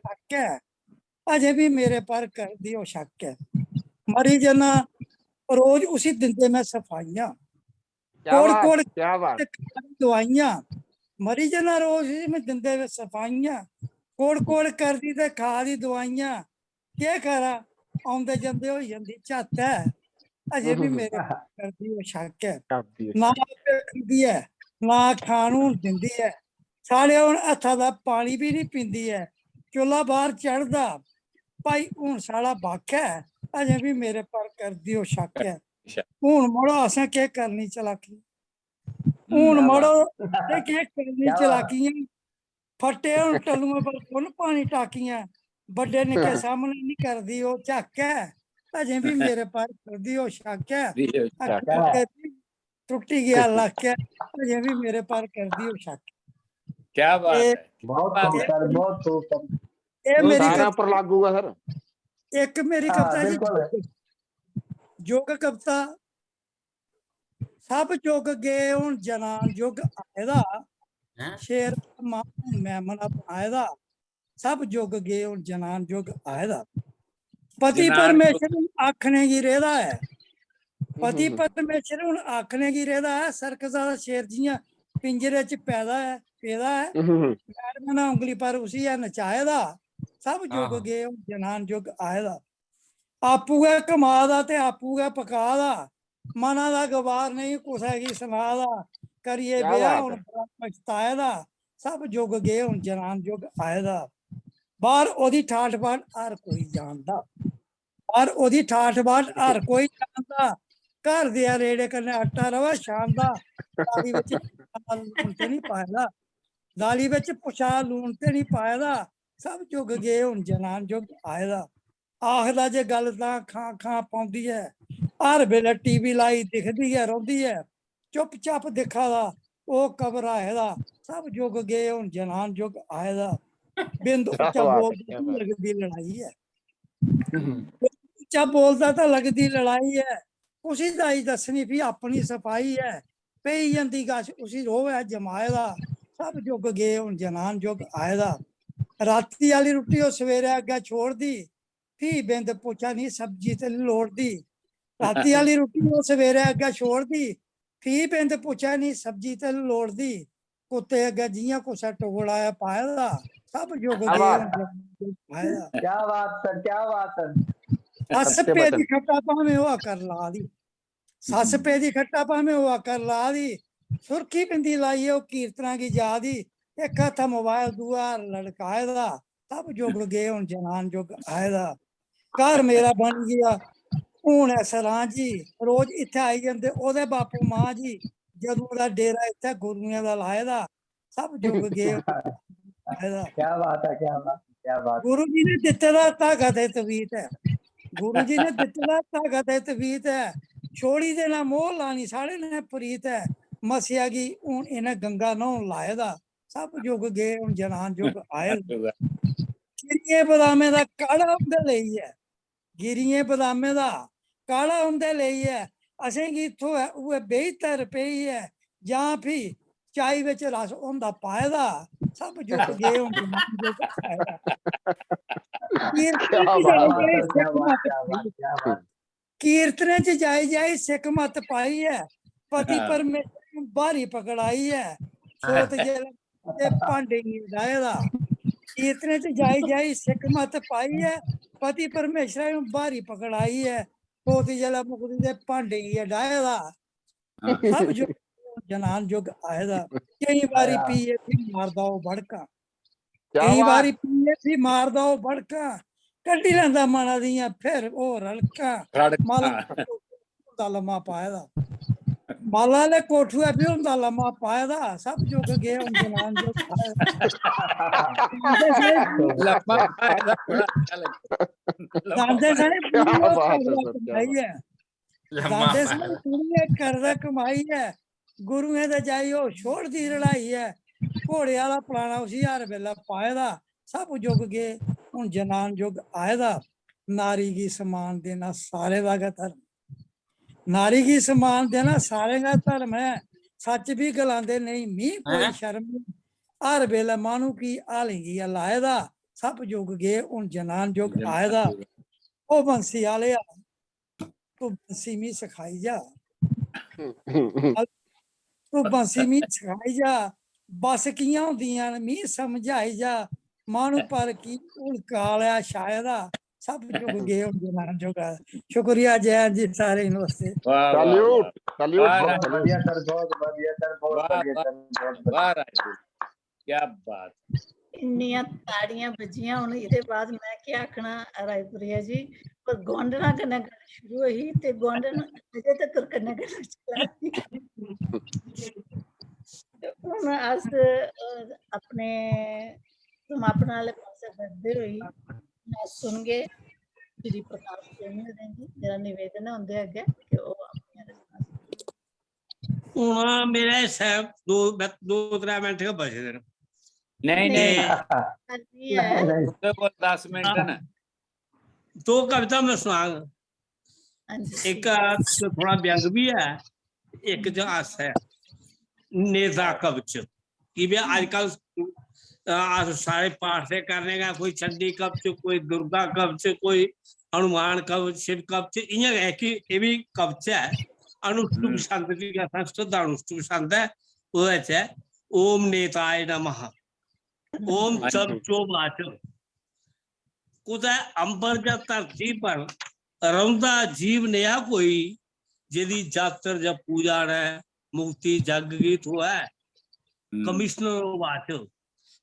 अजें भी मेरे पर करदी ओह् शक है मरी जाना रोज उसी दिंदे मैं सफाइयां क्या कोड़ बात कोड़ क्या बात दवाइयां मरी जाना रोज में दिंदे वे सफाइयां कोड़ कोड़ करदी ते खा दी दवाइयां केह् करा आउंदे जंदे होई जंदी झत्त है अजें भी मेरे करदी ओह् शक है करदी ना खंदी है ना खान हून दिंदी है साढ़े हुन हत्था दा पानी भी नहीं पींदी है चुल्हा बाहर चढ़दा भाई हून साढ़ा बक्ख है अजें भी मेरे पर करदी ओह् शक है हून मड़ो असें केह् करनी चलाकी हून क्या मड़ो असें केह् करनी क्या बात। चलाकियां फट्टे हुन टल्लुआं पर कुल पानी टाकियां बड्डे निक्के सामने नहीं करदी ओह् झक्क है अजें भी मेरे पर करदी ओह् शक है टुट्टी गया लक है अजें भी मेरे पर करदी ओह् शक क्या बात ए- है बहुत बात है। खूब सर, बहुत खूब सर। ਇਹ वो ਮੇਰੀ सारा पर लागू है सर ਇੱਕ ਮੇਰੀ हाँ, ਕਵਿਤਾ ਜੀ बिल्कुल। ਯੁੱਗ ਕਵਿਤਾ ਸਭ ਜੁਗ ਗਏ ਹੁਣ ਜਨਾਨ ਯੁੱਗ ਆਏਦਾ ਸ਼ੇਰ ਮਾਂ ਮੈਮਨਾ ਬਣਾਏਦਾ ਸਭ ਜੁਗ ਗਏ ਹੁਣ ਜਨਾਨ ਯੁੱਗ ਆਏਦਾ ਪਤੀ ਜਨਾਨ ਪਰਮੇਸ਼ਰ ਨੂੰ ਆਖਣੇ ਕੀ ਰਹਿਦਾ ਹੈ ਪਤੀ ਪਰਮੇਸ਼ਰ ਹੁਣ ਆਖਣੇ ਕੀ ਰਹਿਦਾ ਹੈ ਸਰਕਜ਼ਾਂ ਦਾ ਸ਼ੇਰ ਜੀਆਂ ਪਿੰਜਰੇ ਚ ਪੈਦਾ ਹੈ ਮੈਡਮ ਨਾ ਉਂਗਲੀ ਪਰ ਉਸੀ ਹੈ ਨਚਾਏਦਾ ਸਭ ਜੁਗ ਗਏ ਹੁਣ ਜਨਾਨ ਯੁੱਗ ਆਏਦਾ ਆਪੂ ਹੈ ਕਮਾ ਦਾ ਤੇ ਆਪੂ ਹੈ ਪਕਾ ਦਾ ਮਨਾਂ ਦਾ ਗਵਾਰ ਨਹੀਂ ਕੁਸੈਗੀ ਸੁਨਾ ਦਾ ਕਰੀਏ ਕਿਆ ਵਿਆਹ ਬਾਤ ਹੁਣ ਹੈ। ਬੜਾ ਪਛਤਾਏ ਦਾ ਸਭ ਜੁਗ ਗਏ ਹੁਣ ਜਨਾਨ ਯੁੱਗ ਆਏਦਾ ਬਾਹਰ ਉਹਦੀ ਠਾਠ ਬਾਠ ਹਰ ਕੋਈ ਜਾਣਦਾ ਬਾਹਰ ਉਹਦੀ ਠਾਠ ਬਾਠ ਹਰ ਕੋਈ ਜਾਣਦਾ ਘਰ ਦੇ ਰੇੜੇ ਕੰਨੇ ਆਟਾ ਰਵਾ ਸ਼ਾਨਦਾ ਦਾਲੀ ਵਿੱਚ ਲੂਣ ਤੇ ਨਹੀਂ ਪਾਇਦਾ ਦਾਲੀ ਵਿੱਚ ਪੁਛਾ ਲੂਣ ਤੇ ਨਹੀਂ ਪਾਇਦਾ ਸਭ ਜੁਗ ਗਏ ਹੁਣ ਜਨਾਨ ਯੁੱਗ ਆਏਦਾ ਆਖਦਾ ਜੇ ਗੱਲ ਤਾਂ ਖਾਂ ਖਾਂ ਪਾਉਂਦੀ ਹੈ ਹਰ ਵੇਲੇ ਟੀਵੀ ਲਾਈ ਦਿਖਦੀ ਹੈ ਰੋਂਦੀ ਹੈ ਚੁੱਪ ਚਾਪ ਦਿਖਾਦਾ ਉਹ ਕਬਰ ਆਏਦਾ ਸਭ ਜੁਗ ਗਏ ਹੁਣ ਜਨਾਨ ਯੁੱਗ ਆਏਦਾ ਬਿੰਦ क्या ਉੱਚਾ बात है, ਬੋਲਦਾ क्या ਤਾਂ बात ਲੱਗਦੀ ਲੜਾਈ ਹੈ ਉੱਚਾ ਬੋਲਦਾ ਤਾਂ ਲੱਗਦੀ ਲੜਾਈ ਹੈ ਉਸੀ ਦਾ ਹੀ ਦੱਸਣੀ ਵੀ ਆਪਣੀ ਸਫਾਈ ਹੈ ਪਈ ਜਾਂਦੀ ਗਾਸ਼ ਉਸੀ ਰੋਹ ਹੈ ਜਮਾਏਦਾ ਸਭ ਜੁਗ ਗਏ ਹੁਣ ਜਨਾਨ ਯੁੱਗ ਆਏਦਾ ਰਾਤੀ ਵਾਲੀ ਰੋਟੀ ਉਹ ਸਵੇਰੇ ਅੱਗੇ ਛੋੜਦੀ ਫੀ ਬਿੰਦ ਪੁੱਛਾ ਨਹੀਂ ਸਬਜ਼ੀ ਤੇ ਲੋੜਦੀ ਰਾਤੀ ਵਾਲੀ ਰੋਟੀ ਉਹ ਸਵੇਰੇ ਅੱਗੇ ਛੋੜਦੀ ਫੀ ਬਿੰਦ ਪੁੱਛਾ ਨਹੀਂ ਸਬਜ਼ੀ ਤੇ ਲੋੜਦੀ ਕੁੱਤੇ ਅੱਗੇ ਜੀਆਂ ਕੁਛਾ ਟੋੜਾ ਆ ਪਾਇਦਾ ਸਭ ਜੁਗ क्या ਗਏ बात ਹੁਣ ਜਨਾਨ ਯੁੱਗ ਆਏਦਾ क्या बात सर, क्या बात सर। ਸੱਸ सत्य ਪੇ वचन ਦੀ ਖੱਟਾ ਭਾਵੇਂ ਉਹ ਕਰ ਲਾ ਦੀ ਸੱਸ ਪੇ ਦੀ ਖੱਟਾ ਭਾਵੇਂ ਉਹ ਕਰ ਲਾ ਦੀ ਸੁਰਖੀ ਪਿੰਦੀ ਲਾਈ ਉਹ ਕੀਰਤਨਾ ਕੀ ਜਾਦੀ ਇੱਕ ਹੱਥ ਮੋਬਾਈਲ ਦੂਆ ਲੜਕਾਏਦਾ ਸਭ ਜੁਗ ਗਏ ਹੁਣ ਜਨਾਨ ਯੁੱਗ ਆਏਦਾ ਘਰ ਮੇਰਾ ਬਣ ਗਿਆ ਹੁਣ ਸਰਾਂ ਜੀ ਰੋਜ਼ ਇੱਥੇ ਆਈ ਜਾਂਦੇ ਉਹਦੇ ਬਾਪੂ ਮਾਂ ਜੀ ਜਦੋਂ ਦਾ ਡੇਰਾ ਇੱਥੇ ਗੁਰੂਆਂ ਦਾ ਲਾਏਦਾ ਸਭ ਜੁਗ ਗਏ ਹੁਣ ਆਏਦਾ क्या बात है, क्या बात, क्या बात। ਗੁਰੂ ਜੀ ਨੇ ਦਿੱਤੇ ਦਾ ਤਾਕਤ ਹੈ ਤਵੀਤ ਹੈ ਗੁਰੂ ਜੀ ਨੇ ਦਿੱਤੇ ਦਾ ਤਾਕਤ ਹੈ ਤਵੀਤ ਹੈ ਛੋੜੀ ਦੇ ਨਾਲ ਮੋਹ ਲਾਣੀ ਸਾੜੇ ਨੇ ਪ੍ਰੀਤ ਹੈ ਮਸਿਆ ਗਈ ਹੁਣ ਇਹਨੇ ਗੰਗਾ ਨਹਾਉਣ ਲਾਏਦਾ ਸਭ ਜੁਗ ਗਏ ਹੁਣ ਜਨਾਨ ਯੁੱਗ ਆਏ ਗਿਰੀਏ ਬਦਾਮੇ ਦਾ ਕਾੜਾ ਹੁੰਦੇ ਲਈ ਹੈ ਗਿਰੀਏ ਬਦਾਮੇ ਦਾ ਕਾੜਾ ਹੁੰਦੇ ਲਈ ਹੈ ਅਸੀਂ ਕੀ ਇੱਥੋਂ ਹੈ ਉਹ ਬਿਹਤਰ ਪਈ ਹੈ ਜਾਂ ਵੀ ਚਾਈ ਵਿੱਚ ਰਸ ਹੁੰਦਾ ਪਾਇਦਾ ਸਭ ਜੁਗ ਗਏ ਹੁਣ ਜਨਾਨ ਯੁੱਗ ਆਏਦਾ क्या क्या बात बात, क्या बात, क्या बात। ਕੀਰਤਨੇ ਚ ਜਾਈ ਜਾਈ ਸਿੱਖ ਮਤ ਪਾਈ ਹੈ ਪਤੀ ਪਰਮੇਸ਼ਰ ਨੂੰ ਬਾਹਰੀ ਪਕੜਾਈ ਹੈ ਸੋਤ ਜਿਹੜਾ ਤੇ ਭਾਂਡੇ ਨਹੀਂ ਲਾਇਦਾ ਕੀਰਤਨੇ ਚ ਜਾਈ ਜਾਈ ਸਿੱਖ ਮਤ ਪਾਈ ਹੈ ਪਤੀ ਪਰਮੇਸ਼ਰ ਨੂੰ ਬਾਹਰੀ ਪਕੜਾਈ ਹੈ ਸੋਤ ਜਿਹੜਾ ਮੁਕਦੀ ਦੇ ਭਾਂਡੇ ਹੀ ਡਾਇਦਾ ਸਭ ਜੋ ਜਨਾਨ ਯੁੱਗ ਆਏਦਾ ਕਈ ਵਾਰੀ ਪੀਏ ਵੀ ਮਾਰਦਾ ਉਹ ਭੜਕਾ क्या ਕਈ बात ਵਾਰੀ ਪੀਏ ਵੀ ਮਾਰਦਾ ਉਹ ਭੜਕਾ ਕੱਢੀ ਲੈਂਦਾ ਮਨਾਂ ਦੀਆਂ ਫਿਰ ਉਹ ਰਲਕਾ ਮਾਲਾ ਦਾ ਲੰਮਾ ਪਾਇਦਾ ਮਾਲਾ ਨੇ ਕੋਠੂਆ ਵੀ ਹੁੰਦਾ ਲੰਮਾ ਪਾਇਦਾ ਸਭ ਜੁਗ ਗਏ ਹੁਣ ਜਨਾਨ ਜੋ लम्बा फायदा बड़ा अच्छा लगा ਦਾਂਦੇ ਸਾਰੇ क्या ਪੂਰੀ बात है सर, क्या ਕਮਾਈ ਹੈ ਲੰਮਾ ਦਾਂਦੇ ਸਾਰੇ ਪੂਰੀ ਕਰਦਾ ਕਮਾਈ ਹੈ गुरुएं दे जाई ओ छोड़ दी लड़ाई है, घोड़े वाला पुराना उसी हर वेला पाए दा, सब जुग गए हुन जनान जुग आए दा। नारी गी समान देना सारे दा गै धर्म, नारी गी समान देना सारे का धर्म है। सच भी गलांदे नहीं मी कोई शर्म नहीं, हर वेले मानू की हालेंगी लाए दा, सब जुग गए हुन जनान जुग आए दा। ओ बंसी आले तू बंसी मी सिखाई जा, तू बंसी मी सिखाई जा, बस कियां होंदियां न मी समझाई जा। मानू पर की कालिया शायदा, सब जुग गए हुन जनान जुग आए। शुक्रिया जय जी सारे नमस्ते। वाह वाह सैल्यूट सैल्यूट वाह बहुत राजू, बढ़िया सर, बहुत बढ़िया सर, बहुत वाह बढ़िया वाह सर, बहुत बढ़िया। वाह राजू, क्या बात। ਇੰਨੀਆਂ ਤਾੜੀਆਂ ਵੱਜੀਆਂ ਹੁਣ ਇਹਦੇ ਬਾਅਦ ਮੈਂ ਕੀ ਆਖਣਾ ਰਾਏਪੁਰੀਆ ਜੀ, ਪਰ ਗਵਾਂਢਣਾ ਕन्नै ਗੱਲ ਸ਼ੁਰੂ ਹੋਈ ਤੇ ਗਵਾਂਢਣ ਅਜੇ ਤੱਕ ਕन्नै ਗੱਲ ਚਲਾਈ। ਹੁਣ ਅਸ ਆਪਣੇ ਸਮਾਪਨ ਵਾਲੇ ਪਾਸੇ ਵੱਧਦੇ ਹੋਈ ਮੈਂ ਸੁਣ ਗਏ ਸ਼੍ਰੀ ਪ੍ਰਕਾਸ਼ ਸਿੰਘ ਜੀ ਦੀ ਮੇਰਾ ਨਿਵੇਦਨ ਹੁੰਦੇ ਅੱਗੇ ਕਿ ਉਹ ਆਪਣੀਆਂ ਰਚਨਾ ਹੁਣ ਮੇਰੇ ਸਾਹਿਬ ਦੋ 3 ਮਿੰਟ ਬਚੇ ਨੇ। नहीं नहीं ਕਰਨੀ ਹੈ। उसके को 10 मिनट ना। दो कविता मैं सुनांगा, ਹਾਂਜੀ एक थोड़ा व्यंग भी है, एक जो हास है नेता कवच कि भी आजकल सारे पाठ से करने का, कोई चंडी कवच, कोई दुर्गा कवच, कोई हनुमान कवच, शिव कवच, इयां है कि ये भी कवच है। अनुष्टुप छंद की संस्कृत अनुष्टुप छंद है, वो है ओम नेताय नमः, ओम चमचो वाचो। कुदै अंबर जा धरती पर रौंदा जीव नया कोई, जिहदी जातर जा पूजा ने मुक्ति जग गीत हुआ है। कमिश्नर वाचो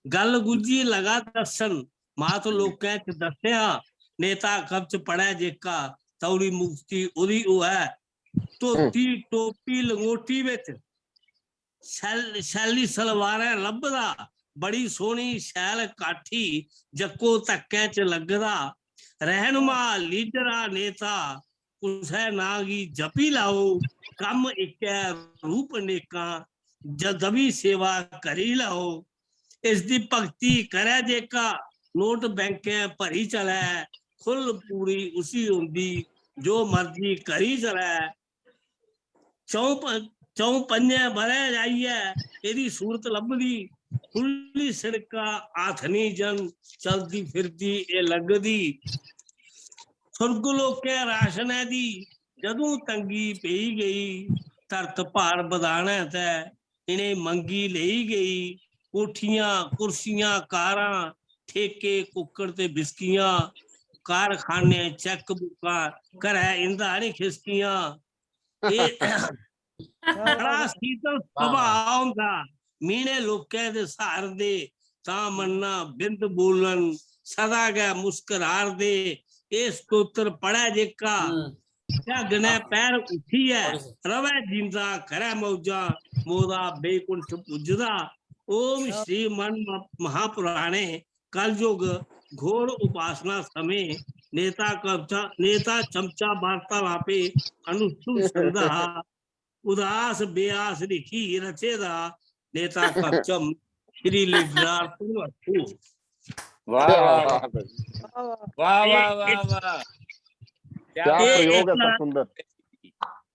गल गुजी लगा दर्शन, मात लोकें च दस्या, नेता कवच पढ़े जेका तौड़ी मुक्ति उदी है। धोती टोपी लंगोटी विच शैली सलवारें लभदा, बड़ी सोहनी शैल काठी जक्को धक्के च लगदा। रहनुमा लीडरा नेता कुसै नागी जपी लाओ, कम इक्कै रूप नेका जदवी सेवा करी लाओ। इसदी भक्ति करे जेका नोट बैंकें भरी चलै, खुल पूरी उसी होंदी जो मर्जी करी चलै। चौ पंजे बरे जाइए एदी सूरत लभदी, खुली सड़का आथनी जन चलती फिरती ए लगदी। सुरग लोके राशन दी जदों तंगी पई गई, धरत भार बधाने ते इन्हें मंगी लई गई। कोठियां कुर्सियां कारां ठेके कुक्कड़ ते बिस्कियां, कारखाने चेक बुका घरै इंदा नहीं खिसकियां। बड़ा शीतल सुभाव हुंदा, मीने लोकें दे सहार दे तां मन्ना बिंद बोलन, सदा गै मुस्कुरार दे। ये स्तोत्र पढ़े जेका जग ने पैर उठी है, रवै जिंदा करे मौजा मोदा बेकुंठ पुजदा। ओम श्री मन महापुराणे कलयुग घोर उपासना समय, नेता चमचा वार्तालापे अनुष्ठुप संधा। उदास बेआस लिखी रचेदा, नेता कवचम श्री लीडरार्थ। वाह क्या वाह बात है, वाह वाह वाह वाह, क्या प्रयोग है सर, सुंदर।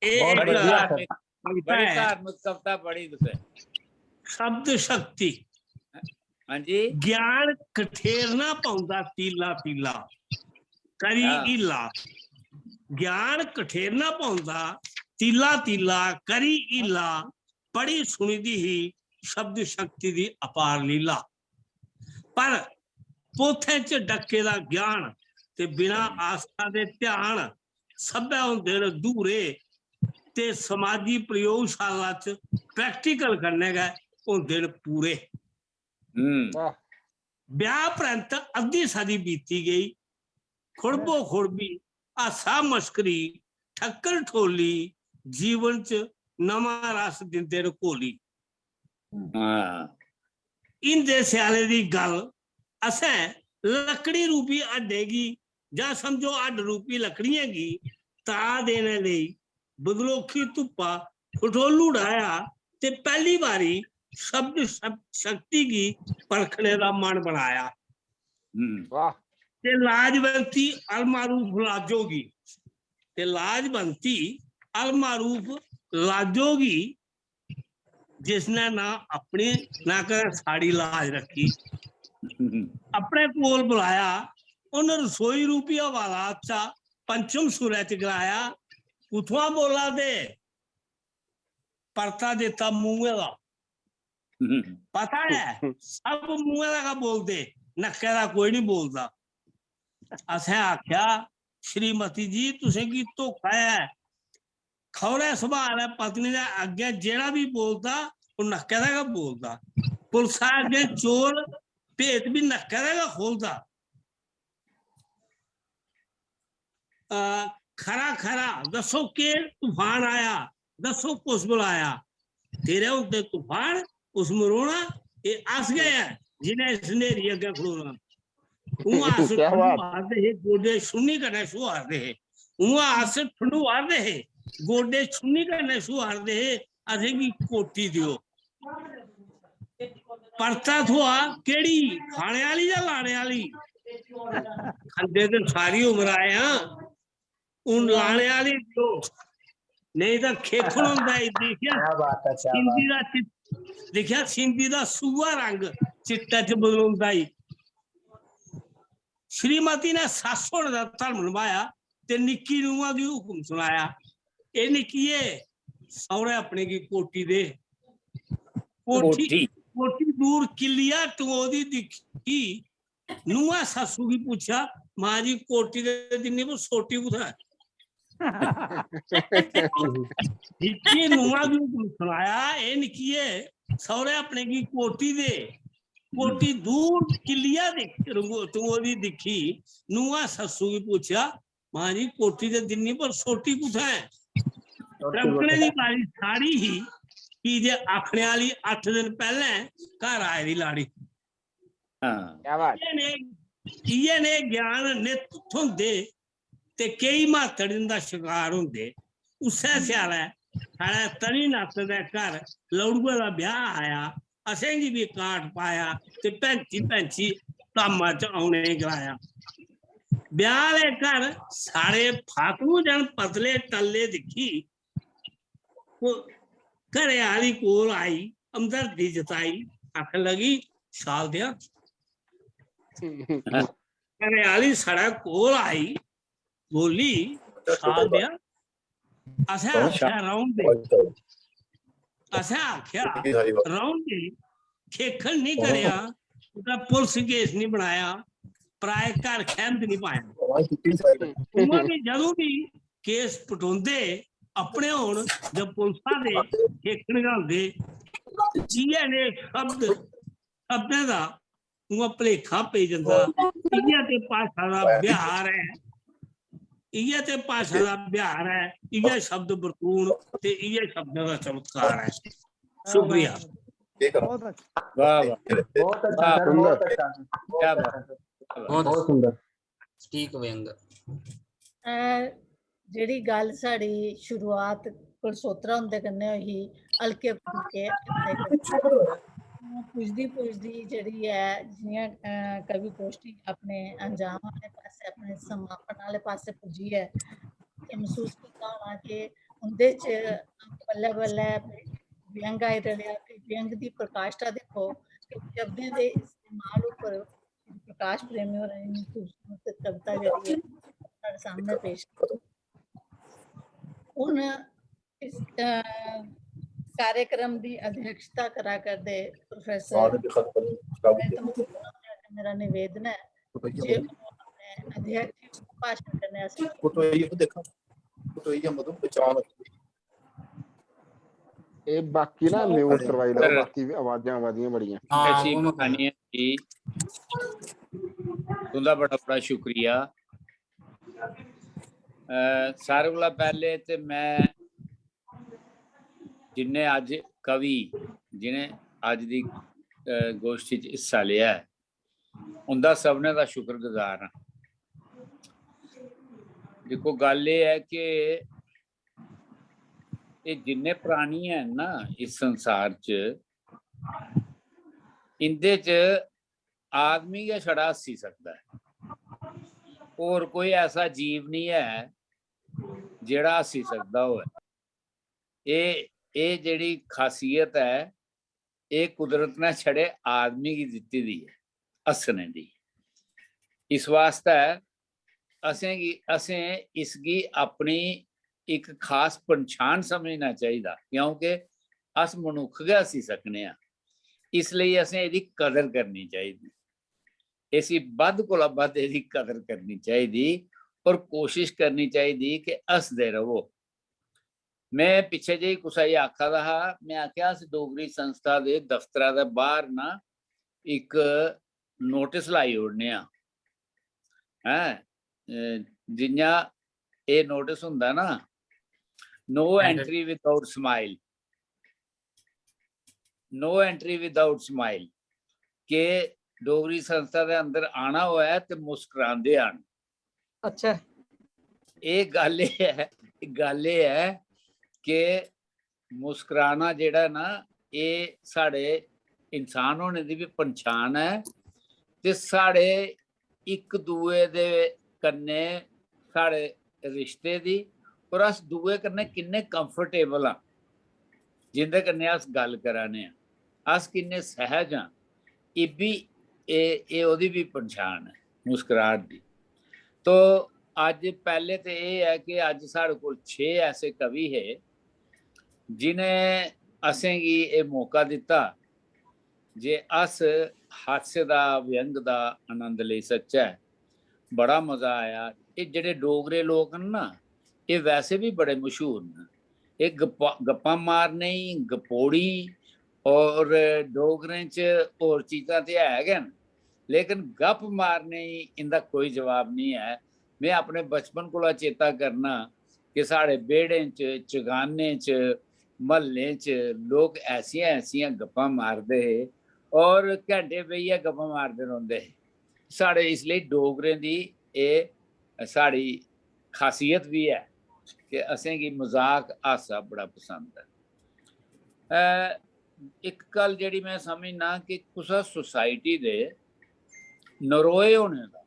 बहुत बड़ी बढ़िया सर। धार्मिक, बड़ी धार्मिक कविता पढ़ी तुसे। शब्द शक्ति हाँ जी, ज्ञान कठेरना पाउंदा तीला तीला करी इला। ज्ञान कठेरना पाउंदा तीला तीला करी इला, पढ़ी सुनी दी ही शब्द शक्ति दी अपार लीला। पर पोथे च डके दा ज्ञान ते बिना आस्था दे ध्यान, सभै हुंदे न दूरे ते समाजी प्रयोगशाला च प्रैक्टिकल करने गए हुंदे न पूरे। ब्याह परंत अद्धी सदी बीती गई, खुड़बो खुड़बी हासा मस्करी ठक्कर ठोली, जीवन च नवा रस दिंदे न घोली। इंदे स्याले दी गल असें लकड़ी रूपी अड्डे गी जां समझो अड्ड रूपी लकड़ियां गी ता देने लेई बदलोखी धुप्पा खटोलू डाया ते पहली बारी शब्द शक्ति की परखने का मन बनाया। वाह ते लाजवंती अलमारूफ लाजोगी, ते लाजवंती अलमारूफ लाजोगी, जिसने ना अपनी ना कर साड़ी लाज रखी, अपने कोल बुलाया, उन रसोई रूपिया वाला अच्छा पंचम सुरै च गलाया, कुथुआ बोला दे, परता देता मुंह का, पता है सब मुंह का बोलते, नक्के का कोई नहीं बोलता। असें आख्या श्रीमती जी तुसें की धोखा है, खौरे सवाल है पत्नी ने अगे जेड़ा भी बोलता वो नक्के का बोलता, पुलिस अगे चोर भेत भी नक्के का खोलता। खरा खरा दसो के तूफान आया, दसो कुछ बुलाया, तेरे होते तूफान उस मरोना ये आस गया जिन्हें सनेरी अगे खड़ोना। क्या बात गोडे सुन्नी करने शू हारते है, आस ठंडू हारते है, गोडे सुन्नी करने शू हारते है, असे की कोटी दियो। परता थोआ केड़ी खाने वाली या लाने वाली, खंडे तो सारी उम्र आए हाँ, उन लाने वाली दियो, नहीं तो खेखण होंदा है। देखिया सिंधी दा सूआ रंग चिट्टा च बदलौंदा ही। श्रीमती ने सस होने का धर्म निभाया ते निक्की नूंहां दी हुक्म सुनाया, ए निक्कीए सौरे अपने की कोठी दे, कोठी दूर किलिया टंगोदी दिखी, नूंहां ससू की पूछा मां जी कोठी दे दिन्नी पर सोटी कुत्थै, निक्की नूंहां दी हुक्म सुनाया, ए निक्कीए सौरे अपने की कोठी दे, कोठी दूर किलिया टंगोदी दिखी, नूंहां ससू की पूछा मां जी कोठी दे दिन्नी पर सोटी कुत्थै है, रमकने दी बारी साड़ी ही की जे आखने वाली 8 दिन पहले घर आए दी लाड़ी। क्या बात इये ने ज्ञान नित थोंदे ते कई मातड़ दा शिकार होंदे। उस्सै स्याले साढ़े तनी नत्थ दे घर लौड़ुए दा ब्याह आया, असें गी भी काट पाया ते पैंची धामा च औने गलाया। ब्याह दे घर सारे फातू जन पतले टल्ले दिखी, घरे आली कोल आई हमदर्दी जताई, आखन लगी शाल दिया, घरे आली साढ़े कोल आई बोली शाल दिया, असें आख्या रौन दे, असें आख्या रौन दे, खेखन नहीं करया, पुलिस केस नहीं बनाया, पराए घर खैमद नहीं पाया, जदों भी केस पटोंदे अपने होण जब पुलिसा दे खेखन गांदे, इयै ने शब्दें दा उ'आं भलेखा पेई जंदा। इयै ते भाशा दा बिहार है, इयै ते भाशा दा बिहार है, इयै शब्द बरतून ते इयै शब्दां दा चमत्कार है। शुक्रिया। बहुत अच्छा। वाह वाह बहुत अच्छा सर, बहुत अच्छा, क्या बात, बहुत सुंदर। ठीक व्यंग जेह्ड़ी गल्ल साड़ी शुरुआत परसोत्तरा हुंदे कन्नै होई ही, हल्के फुल्के पुजदी जेह्ड़ी है जियां कवि गोष्ठी अपने अंजाम आह्ले पास्से, अपने समापन आह्ले पास्से पुज्जी है, महसूस कीता होना कि उंदे च बल्लै बल्लै व्यंग आई रलेआ। व्यंग दी प्रकाश्ठा दिक्खो कि शब्दें दे इस्तेमाल उप्पर प्रकाश प्रेमी होरें इन्नी खूबसूरत कविता जेह्ड़ी है साढ़े सामने पेश की। हुन इस कार्यक्रम की अध्यक्षता करा करदे प्रोफेसर मेरा निवेदन है जे अपने अध्यक्ष भाषण करने ये बाकी ना म्यूट करवाई लो, बाकी आवाजां बड़ियां। ऐसी कहानियां जी, तुंदा बड़ा बड़ा शुक्रिया। सारे कोला पहले ते मैं जिन्हें अज कवि जिन्हें अज दी गोष्ठी च हिस्सा लिया है उनका सबने का शुक्रगुजार हाँ। देखो गल ये है कि ये जिन्ने प्राणी है ना इस संसार च, इंदे च आदमी गै छड़ा हस्सी सकता है, और कोई ऐसा जीव नहीं है जेड़ा हस्सी सकता हो। ये जेड़ी खासियत है ये कुदरत ने छड़े आदमी की दित्ती दी है हस्सने दी। इस वास्ते असें इसकी अपनी एक खास पहचान समझना चाहिए, क्योंकि अस मनुख गै हस्सी सकने आ, इसलिए असें इहदी कदर करनी चाहिए। इसी बद कोला बद इहदी कदर करनी चाहिए और कोशिश करनी चाहिए कि हसदे रहो। मैं पिछे जी कुछ आखा दा हा, मैं आख्या अस डोगरी संस्था दे दफ्तरा दे बाहर ना एक नोटिस लाई ओड़ने आ, जियां ये नोटिस हुंदा ना, no entry without smile, no entry without smile, के डोगरी संस्था दे अंदर आना होया है ते मुस्कुरांदे आन। अच्छा, ये गल है कि मुस्कुराना जेड़ा ना ये साढ़े इंसान होने की भी पहचान है, ते साढ़े एक दूए दे कन्ने साढ़े रिश्ते दी, और अस दूए कन्ने किन्ने कंफर्टेबल हाँ जिंदे कन्ने अस गल कराने, अस किन्ने सहज हाँ, ये भी ये ओदी भी पहचान है मुस्कुराहट दी। तो अज पहले तो ये है कि अज साढ़े कोल 6 ऐसे कवि है जिन्हें असेंगी ये मौका दिता जे अस हास्य दा व्यंग दा आनंद ले सकचै। बड़ा मजा आया। ये जेडे डोगरे लोग न ना, ये वैसे भी बड़े मशहूर न, ये गप्पा मारने गपोड़ी और डोगरें च होर चीज़ां ते है गै न, लेकिन गप मारने इंदा कोई जवाब नहीं है। मैं अपने बचपन कोला चेता करना कि साढ़े बेड़े च चगाने च महल्ले च लोग ऐसियां ऐसियां गप्पां मारदे हे और घंटे बेहियै गप्पां मारदे रौंदे हे। साढ़े इसलिए डोगरें दी एह् साढ़ी खासियत भी है कि असेंगी मजाक हासा बड़ा पसंद है। एक गल जेह्ड़ी मैं समझना कि कुसै सोसाइटी दे नरोए होने दा,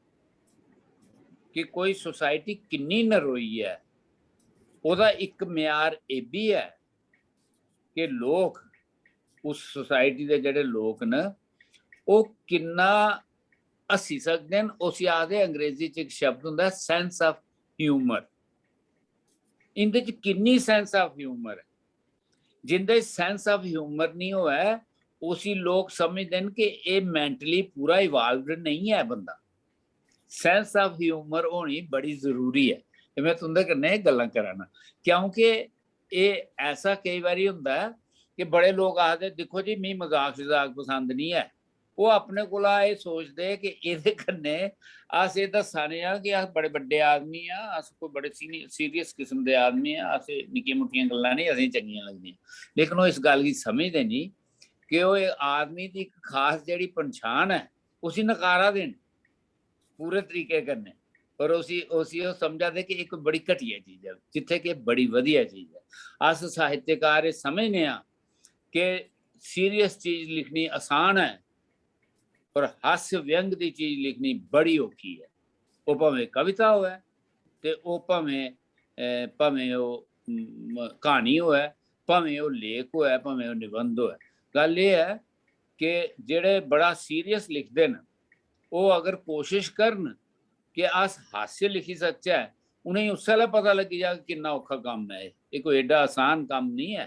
कि कोई सोसाइटी किन्नी नरोई है, ओदा एक म्यार एह् बी है कि लोग उस सोसाइटी दे जेह्ड़े लोग न ओह् किन्ना हस्सी सकदे न। उसी आखदे अंग्रेजी च एक शब्द हुंदा सेंस ऑफ ह्यूमर। इंदे च किन्नी सेंस ऑफ ह्यूमर है। जिंदे सेंस ऑफ ह्यूमर नहीं होए उसी लोग समझते हैं कि ये मेंटली पूरा इवाल्वड नहीं है बंदा। सेंस ऑफ ह्यूमर होनी बड़ी जरूरी है। मैं तुंदे कन्नै गल्लां कराना क्योंकि ये ऐसा कई बारी हुंदा है कि बड़े लोग आखदे देखो जी मी मजाक शजाक पसंद नहीं है। वो अपने कोला ये सोचते कि ये कन्नै अस ये दस्सने आ कि अस बड़े बड्डे आदमी आ, अस कोई बड़े सीरियस किस्म के आदमी आ, अस निक्कियां मुट्टियां गल्लां नहीं असें चंगियां लगदियां। लेकिन वो इस गल गी समझदे नहीं कि वो आदमी की एक खास जिहड़ी पहचान है उसी नकारा देन पूरे तरीके कन्नै, और उसी समझा दे कि एक बड़ी घटिया चीज़ है जिथे कि बड़ी वधिया चीज़ है। अस साहित्यकार समझने आ कि सीरियस चीज़ लिखनी आसान है और हास्य व्यंग की चीज़ लिखनी बड़ी औखी है। वो भावें कविता होए ते वो भावें कहानी होए, भावें वो लेख होए, भावें वो निबंध होए। गल ये है कि जेड़े बड़ा सीरियस लिखते हैं वो अगर कोशिश करन कि अस हास्य लिखी सकचै, उन्हें उस वेल्ले पता लगी जाए किन्ना औखा काम है, ये कोई एडा आसान काम नहीं है।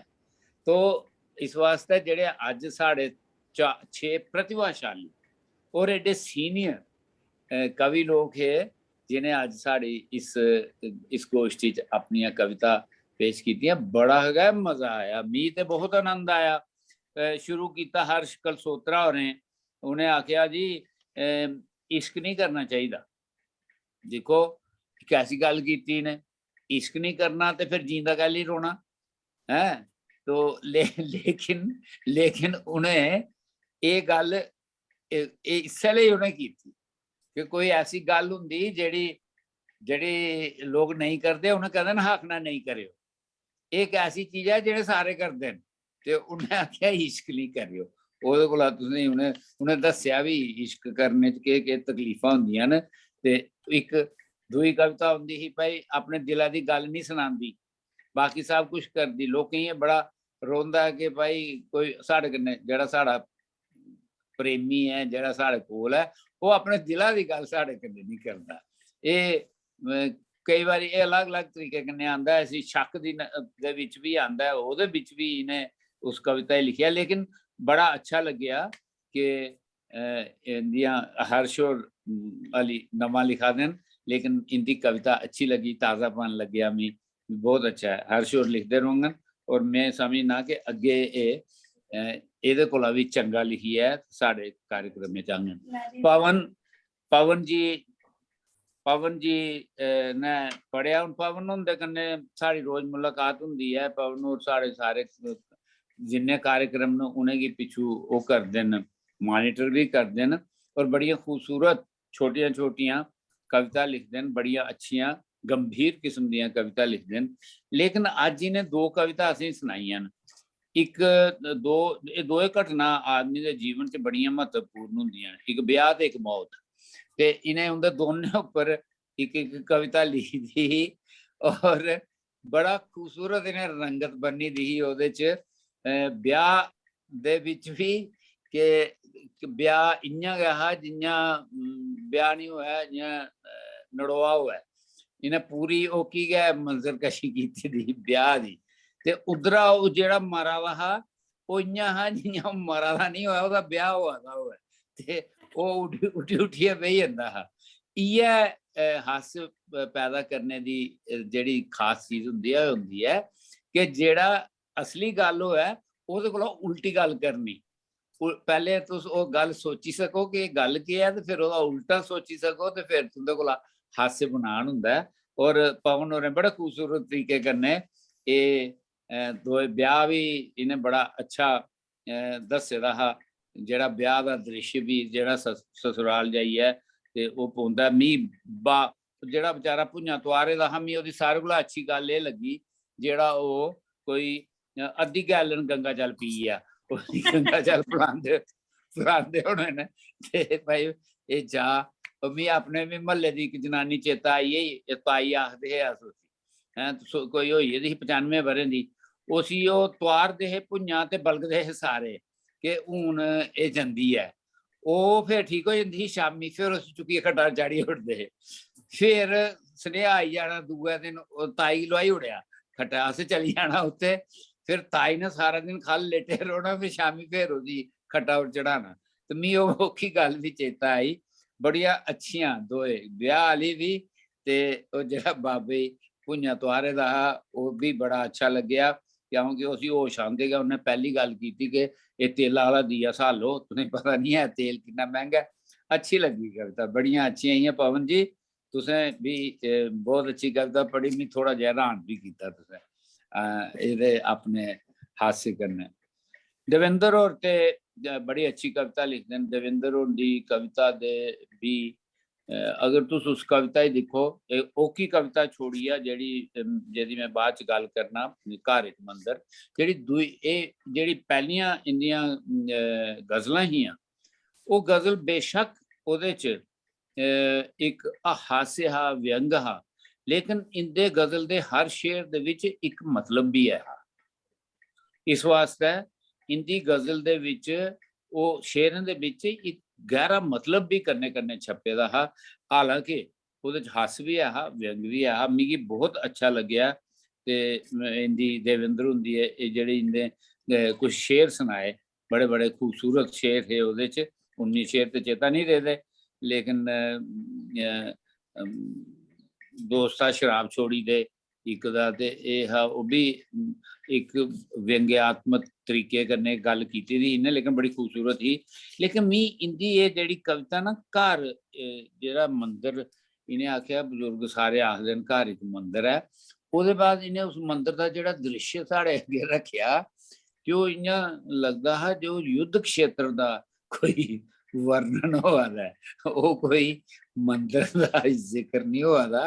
तो इस वास्ते जेड़े अज साढ़े 6 प्रतिभाशाली और एडे सीनियर कवि लोग है जिन्हें अज साड़ी इस गोष्ठी च अपनी कविता पेश कीतियां, बड़ा है मजा आया। मी ते बहुत आनंद आया। शुरू किया हर्ष कलसोत्रा होरें, उन्हें आख्या जी इश्क नहीं करना चाहिए। देखो कैसी गल की ने, इश्क नहीं करना तो फिर जींदा गल ही रोना है। तो लेकिन उन्हें ये गल इसलिए उन्हें की कि कोई ऐसी गल हुंदी जेड़ी लोग नहीं करते, उन्हें कहते ना हाकना नहीं करियो। एक ऐसी चीज है जेह्ड़े सारे करदे न ते उन्हें आखेआ इश्क नहीं करियो ओह्दे कोला तुसें उन्हें दस्सेआ भी इश्क करने च केह् तकलीफां होंदियां न ते इक दूई कविता होंदी ही भाई अपने दिला दी गल नहीं सनांदी बाकी सब कुछ करदी लोकें गी बड़ा रोंदा है कि भाई कोई साढ़े कन्नै जेह्ड़ा साढ़ा प्रेमी है जेह्ड़ा साढ़े कोल है वो अपने दिला दी गल साढ़े कन्नै नहीं करदा एह् कई बारी एह् अलग अलग तरीके कन्नै आंदा ऐ शक दे विच भी आंदा है ओह्दे बिच भी इन्हें उस कविता लिखिया लेकिन बड़ा अच्छा लग्गेआ कि इंदियां हर्ष और अली नवा लिखा देन लेकिन इनकी कविता अच्छी लगी ताज़ापन लग्गेआ मी बहुत अच्छा है हर्ष और लिखते रहोंगन और मैं समझना कि अगे एह्दे कोला भी चंगा लिखी है साढ़े कार्यक्रम में आंगन पवन जी ने पढ़िया हूँ पवन हुंदे कन्नै साड़ी रोज मुलाकात हुंदी है पवन और साढ़े सारे जिन्ने कार्यक्रम न उनेंगी पिछू वो करते न मॉनिटर भी करते न और बड़िया खूबसूरत छोटिया छोटिया कविता लिखते हैं बड़िया अच्छिया गंभीर किस्म दियां कविता लिखते हैं लेकिन अज इन्हें दो कविता असें सुनाइयां न एक दो घटना आदमी के जीवन च बड़िया महत्वपूर्ण होंदियां न एक ब्याह ते एक मौत ते इन्हें उनके दोनों उपर एक कविता लिखी थी और बड़ा खूबसूरत इन्हें रंगत बनी दी ओहदे च ब्याह दे विच भी के ब्याह इयां गै हा जियां ब्याह नहीं होया जियां नड़ोआ होया इन्हें पूरी ओह की गै मंजर कशी कीती दी ब्याह दी ते उधरा ओह जेहड़ा मरा दा हा ओह इयां हा जियां मरा दा नहीं होया ओहदा ब्याह होआ दा होवे ते ओह उठियै बेही जंदा हा इयै हास्य पैदा करने दी जेहड़ी खास चीज होंदी है कि जेहड़ा असली गल होवे ओहदे कोला उल्टी गल करनी पहले तुस ओह गल सोची सको कि गल केह् है ते फिर ओहदा उल्टा सोची सको ते फिर तुंदे कोला हास्य बनान हुंदा है और पवन होरें बड़े खूबसूरत तरीके कन्नै एह् दो ब्याह भी इन्हें बड़ा अच्छा दस्से दा हा जेहड़ा ब्याह दा दृश्य भी जेहड़ा ससुराल जाइयै ते ओह पौंदा मी बा जेहड़ा बेचारा भुंञां तुआरे दा हा मी ओहदी सारे कोला अच्छी गल एह् लग्गी जेहड़ा ओह कोई अद्धी गैलन गंगा जल पी आ गंगा जल पलांदे होने ने ते भाई एह् जा मी अपने भी म्हल्ले दी इक जनानी चेता आई ताई आखदे हे अस उसी कोई होई गेदी ही 95 ब'रें दी उसी ओह तुआरदे हे भुंञां ते बलगदे हे सारे कि हून एह् जंदी है ओह फिर ठीक हो जांदी ही शामी फिर उसी चुक्कियै खड्डा चाढ़ी ओड़दे हे फिर सनेहा आई जाना दूए दिन ताई लोआई ओड़ेआ खड्डा अस चली जाना उत्थे फिर ताई ने सारा दिन ख'ल्ल लेटे रौह्ना फिर शामी फिर उसी खड्डा पर चढ़ाना ते मी ओह औखी गल भी चेता आई बड़िया अच्छियां दोए ब्याह आह्ली भी ते ओह जेहड़ा बाबे भुंञां तुआरे दा हा ओह भी बड़ा अच्छा लग्गेआ क्योंकि उसी होश आंदे गै उन्हें पहली गल कीती कि एह् तेला आह्ला दिया सालो तुसें पता नहीं है तेल कितना महंगा है अच्छी लगी कविता बड़ियां अच्छियां हियां पवन जी तुसें भी बहुत अच्छी कविता पढ़ी मी थोड़ा जिहा हैरान भी कीता तुसें एह्दे अपने हास्य कन्नै देवेंद्र होर ते बड़ी अच्छी कविता लिखते हैं देवेंद्र होर दी कविता दे भी अगर तुस उस कविता ही दिक्खो ओकी कविता छोड़िया जेह्दी मैं बाद च गल करना घर इक मंदर जेह्ड़ी पैह्लियां इंदियां गजलां हियां ओह गजल बेशक ओहदे च एक हास्य हा व्यंग हा लेकिन इंदे गजल दे हर शेर दे विच इक मतलब भी है इस वास्ते इंदी गजल दे विच ओह शेरें दे विच इक गहरा मतलब भी कन्नै छप्पे दा हा हालांकि ओहदे च हास्य भी है व्यंग भी है मिगी बहुत अच्छा लग्गेआ ते इंदी देवेंद्र हुंदी जेह्ड़ी इंदे कुछ शेर सनाए बड़े बड़े खूबसूरत शेर थे ओहदे च 19 शेर ते चेता नहीं रेह्दे लेकिन दोस्ता शराब छोड़ी दे इक दा ते एह् हा ओह भी एक व्यंग्यात्मक तरीके कन्नै गल कीती दी इन्हें लेकिन बड़ी खूबसूरत ही लेकिन मी इंदी एह् जेह्ड़ी कविता ना घर जेह्ड़ा मंदर इन्हें आखेआ बजुर्ग सारे आखदे न घर इक मंदर है ओहदे बाद इन्हें उस मंदर दा जेह्ड़ा दृश्य साढ़े अग्गे रखेआ कि ओह इ'यां लगदा हा जो युद्ध क्षेत्र दा कोई वर्णन होआ दा है ओह कोई मंदर दा जिक्र नहीं होआ दा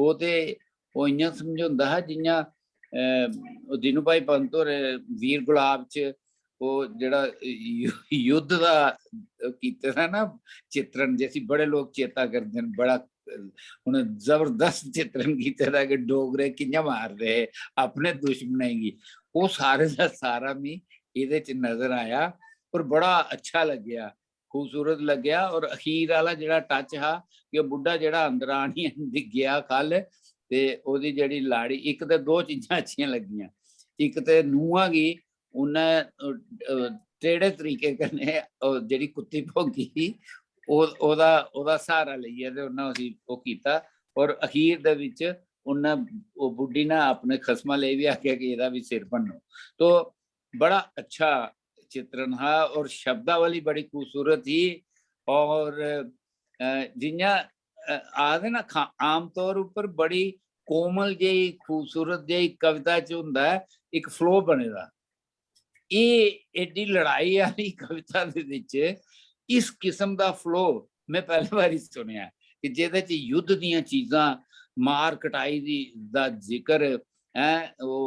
ओह ते ओह इ'यां समझोंदा हा जि'यां दीनू भाई पंत होर वीर गुलाब च ਉਹ ਜਿਹੜਾ युद्ध ਦਾ ਕੀਤਾ था ना चित्रण, जैसी बड़े लोग चेता करते हैं, बड़ा उन्हें जबरदस्त चित्रण किया कि डोगरे कियां मार रहे अपने दुश्मन की, वो सारे का सारा मी ਇਹਦੇ ਚ नजर आया और बड़ा अच्छा लग्या, खूबसूरत लग्या। और अखीर वाला ਜਿਹੜਾ टच हा कि बुढ़ा ਜਿਹੜਾ अंदर आनी गया कल ते ओदी ਜਿਹੜੀ लाड़ी, एक तो दो चीज़ां अच्छियां लगियां, एक तो ਨੂੰਹਾਂ गी उन्हें टेढ़े तरीके कन्नै ਜਿਹੜੀ कुत्ती भोगी ਉਹਦਾ सहारा लईए ते उन्हें उसी ਉਹ ਕੀਤਾ। और अखीर दे विच उन्हें वो बुढ़ी ने अपने खसमा ले भी आख्या कि ਇਹਦਾ भी सिर भन्नो। तो बड़ा अच्छा चित्रण है और शब्दावली बड़ी खूबसूरत थी। और जियां आखदे ना आम तौर उपर बड़ी कोमल जी खूबसूरत जी कविता च हुंदा है एक फ्लो बने दा, ਇਹ एडी लड़ाई वाली कविता दे विच इस किस्म दा फ्लो मैं पहली बार सुनिया कि जिहदे च युद्ध दीयां चीज़ां, मार कटाई दा जिक्र है, वो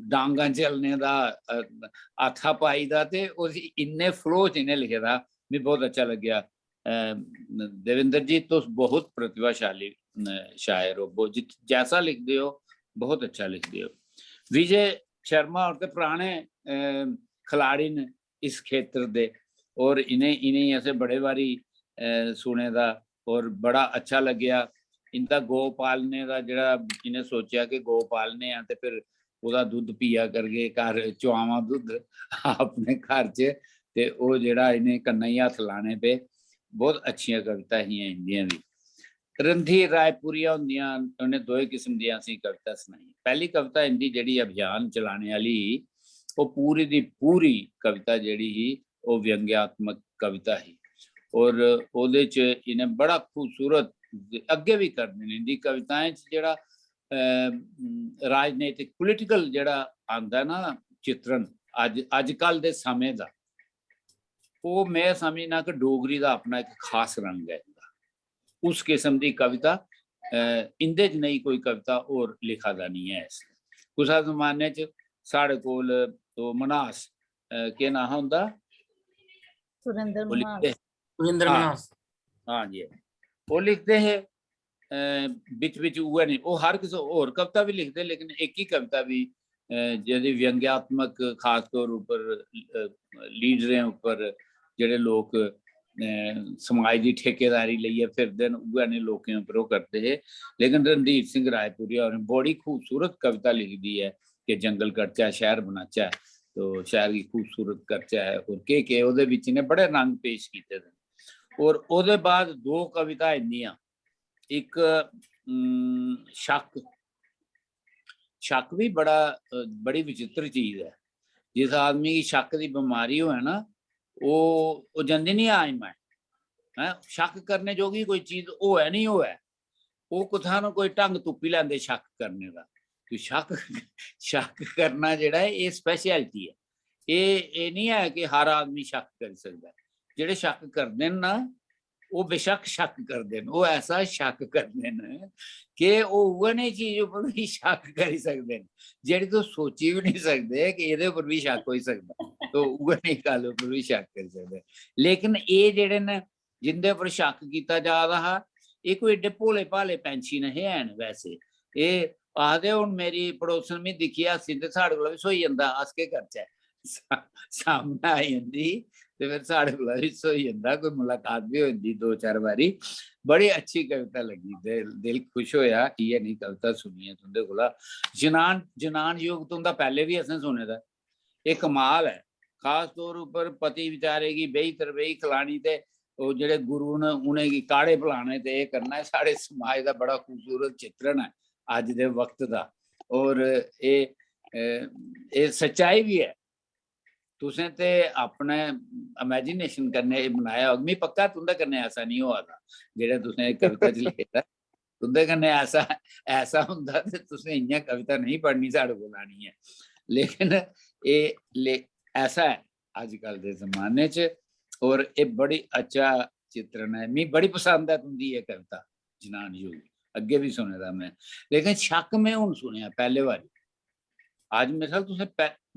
डांगा चलने दा, हाथापाई दा, ते उस इन्ने फ्लो च इन्हें लिखे दा, मैं बहुत अच्छा लग्या। देवेंद्र जी तो बहुत प्रतिभाशाली शायर हो, जैसा लिखते हो बहुत अच्छा लिखते हो। विजय शर्मा और पुराने खिलाड़ी ने इस क्षेत्र दे, और इन्हें ऐसे बड़े बारी सुने दा और बड़ा अच्छा लग्या। इनका गौ पालने का जरा इन्हें सोचा कि गौ पालने ते फिर ਉਹਦਾ ਦੁੱਧ ਪੀਆ करके घर चुआवा दुੱਧ अपने घर च, ते ਉਹ ਜਿਹੜਾ ਇਹਨੇ ਕੰਨਾਂ ਹੀ ਹੱਥ ਲਾਣੇ पे। बहुत अच्छियां कविता ही इंदियां भी। रणधीर रायपुरिया होंदियां, उन्हें दो किस्म दी असीं कविता सुनाई। पहली कविता इंदी ਜਿਹੜੀ अभियान चलाने वाली, वो पूरी दी पूरी कविता ਜਿਹੜੀ ही वो व्यंग्यात्मक कविता ही, और ਉਹਦੇ ਚ इन्हें बड़ा खूबसूरत अगे भी करने ने इंदी कविताएं च ਜਿਹੜਾ राजनीतिक पोलिटिकल ਜਿਹੜਾ आंदा ना चित्रण अज कल दे समय दा, वो मैं समझना कि डोगरी का अपना एक खास रंग है। उस किस्म की कविता इंदे च नहीं कोई कविता और लिखा दा नहीं है। कुछ जमाने च साढ़े कोल तो मनास के ना होंदा, सुरेंद्र वो लिखते सुरेंद्र मनास, हाँ जी, वो लिखते हैं बिच बिच हुआ नहीं, वो हर किसी और कविता भी लिखते, लेकिन एक ही कविता भी यदि व्यंग्यात्मक खास तौर ऊपर लीडरें ऊपर ਜਿਹੜੇ ਲੋਕ समाज की ठेकेदारी लिए फिरते उहे ने लोगों उपर करते हैं। लेकिन रणधीर सिंह रायपुरिया और बड़ी खूबसूरत कविता लिख दी है कि जंगल कटचा शहर बनाचा, तो शहर की खूबसूरत करचा है, और के ਉਹਦੇ ਵਿੱਚ ने बड़े रंग पेश किए थे। और ਉਹਦੇ बाद दो कविता इंदियां, एक शक भी बड़ी विचित्र चीज है। जिस आदमी की शक की बीमारी हो है ना, वो जंदी नहीं आजमा है, शक करने जोगी कोई चीज हो है नहीं हो है, वो कुथा ना कोई ढंग तुपी लैंदे शक करने का। तो शक करना जेड़ा है ये स्पैशलिटी है, ये नहीं है कि हर आदमी शक कर सकता है। जेड़े शक करते ना वो बेशक शक करते हैं, वो ऐसा शक करते हैं कि वो उन्हें चीज उपर भी शक कर सकते हैं जेड़ी तो सोची भी नहीं सकते कि ये उपर भी शक हो सकता, तो उन्हें गल उपर भी शक कर सकते। लेकिन ये जेड़े ने जिंदे उपर शक किया जा रहा, ये कोई एडे भोले भाले पैंछी नहीं है। वैसे ये आखदे हुण मेरी पड़ोसन में दिखी हसी ते साढ़े कोल भी सोई जंदा, हस के करचै सामने आई जंदी ते फिर साढ़े कोल भी सोई जंदा, कोई मुलाकात भी हो जाती दो चार बारी। बड़ी अच्छी कविता लगी, दिल खुश होया। ये नहीं कविता सुनी है तुंदे कोला। जनान युग तुंदा पहले भी असें सुने दा, ये कमाल है। खास तौर पर पति बेचारे की बेही तरबेही खिलानी ते वो जेड़े गुरु ने उन्हें की काढ़े पिलाने ते ये करना है। साढ़े समाज का बड़ा खूबसूरत चित्रण है अज दे वक्त का, और ये सच्चाई भी है। तुसें ते अपने इमेजिनेशन करने बनाया, मी पक्का तुंदे कन्नै ऐसा नहीं हुआ था जेड़ा तुसें कविता च लिखा। तुंदे कन्नै ऐसा हुंदा ते तुसें इ'यां कविता नहीं पढ़नी, साढ़े कोल आनी है। लेकिन ये ऐसा है आजकल के जमाने च, और ये बड़ी अच्छा चित्रण है। मी बड़ी पसंद है तुंदी ये कविता जनान युग, अगे भी सुने दा मैं। लेकिन शक में हुण सुनिया पहले बारी, आज मेरे ख्याल तुसें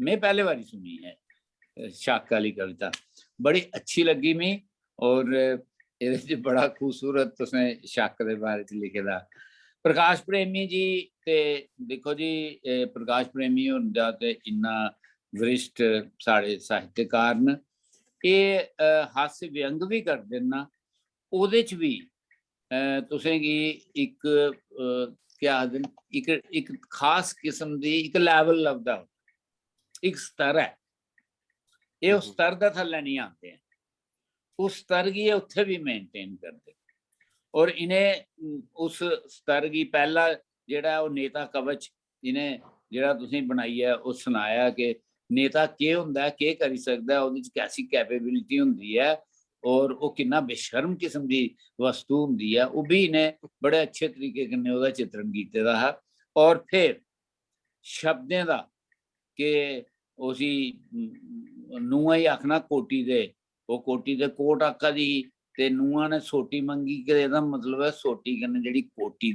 मैं पहले बारी सुनी है शक वाली कविता, बड़ी अच्छी लगी मी। और ਇਹਦੇ ਚ बड़ा खूबसूरत तुसें शक दे बारे च लिखे दा। प्रकाश प्रेमी जी ते देखो जी, प्रकाश प्रेमी हुंदा ते इन्ना वरिष्ठ साढ़े साहित्यकार न, एह् हास्य व्यंग भी करदे न, ओह्दे च भी तुसें गी इक क्या आखदे न, इक खास किस्म दी इक लैवल लभदा, इक स्तर है, एह् उस स्तर दा थल्ले नहीं आंदे हैं, उस स्तर गी उत्थे भी मेनटेन करदे। और इन्हें उस स्तर गी पहला जेड़ा ओह् नेता कवच इन्हें जेड़ा तुसें बनाई है ओह् सनाया कि नेता केह् हुंदा है, केह् करी सकदा है, ओह्दे च कैसी कैपेबिलिटी हुंदी है और ओह् किन्ना बेशर्म किस्म दी वस्तु हुंदी है, ओह् भी इन्हें बड़े अच्छे तरीके कन्नै ओह्दा चित्रण कीते दा हा। और फिर शब्दें दा कि उसी नूंहां ही आखना कोटी दे, ओह् कोटी दे कोट आखा दी ही ते नूंहां ने सोटी मंगी कि एह्दा मतलब है सोटी कन्नै जेह्ड़ी कोटी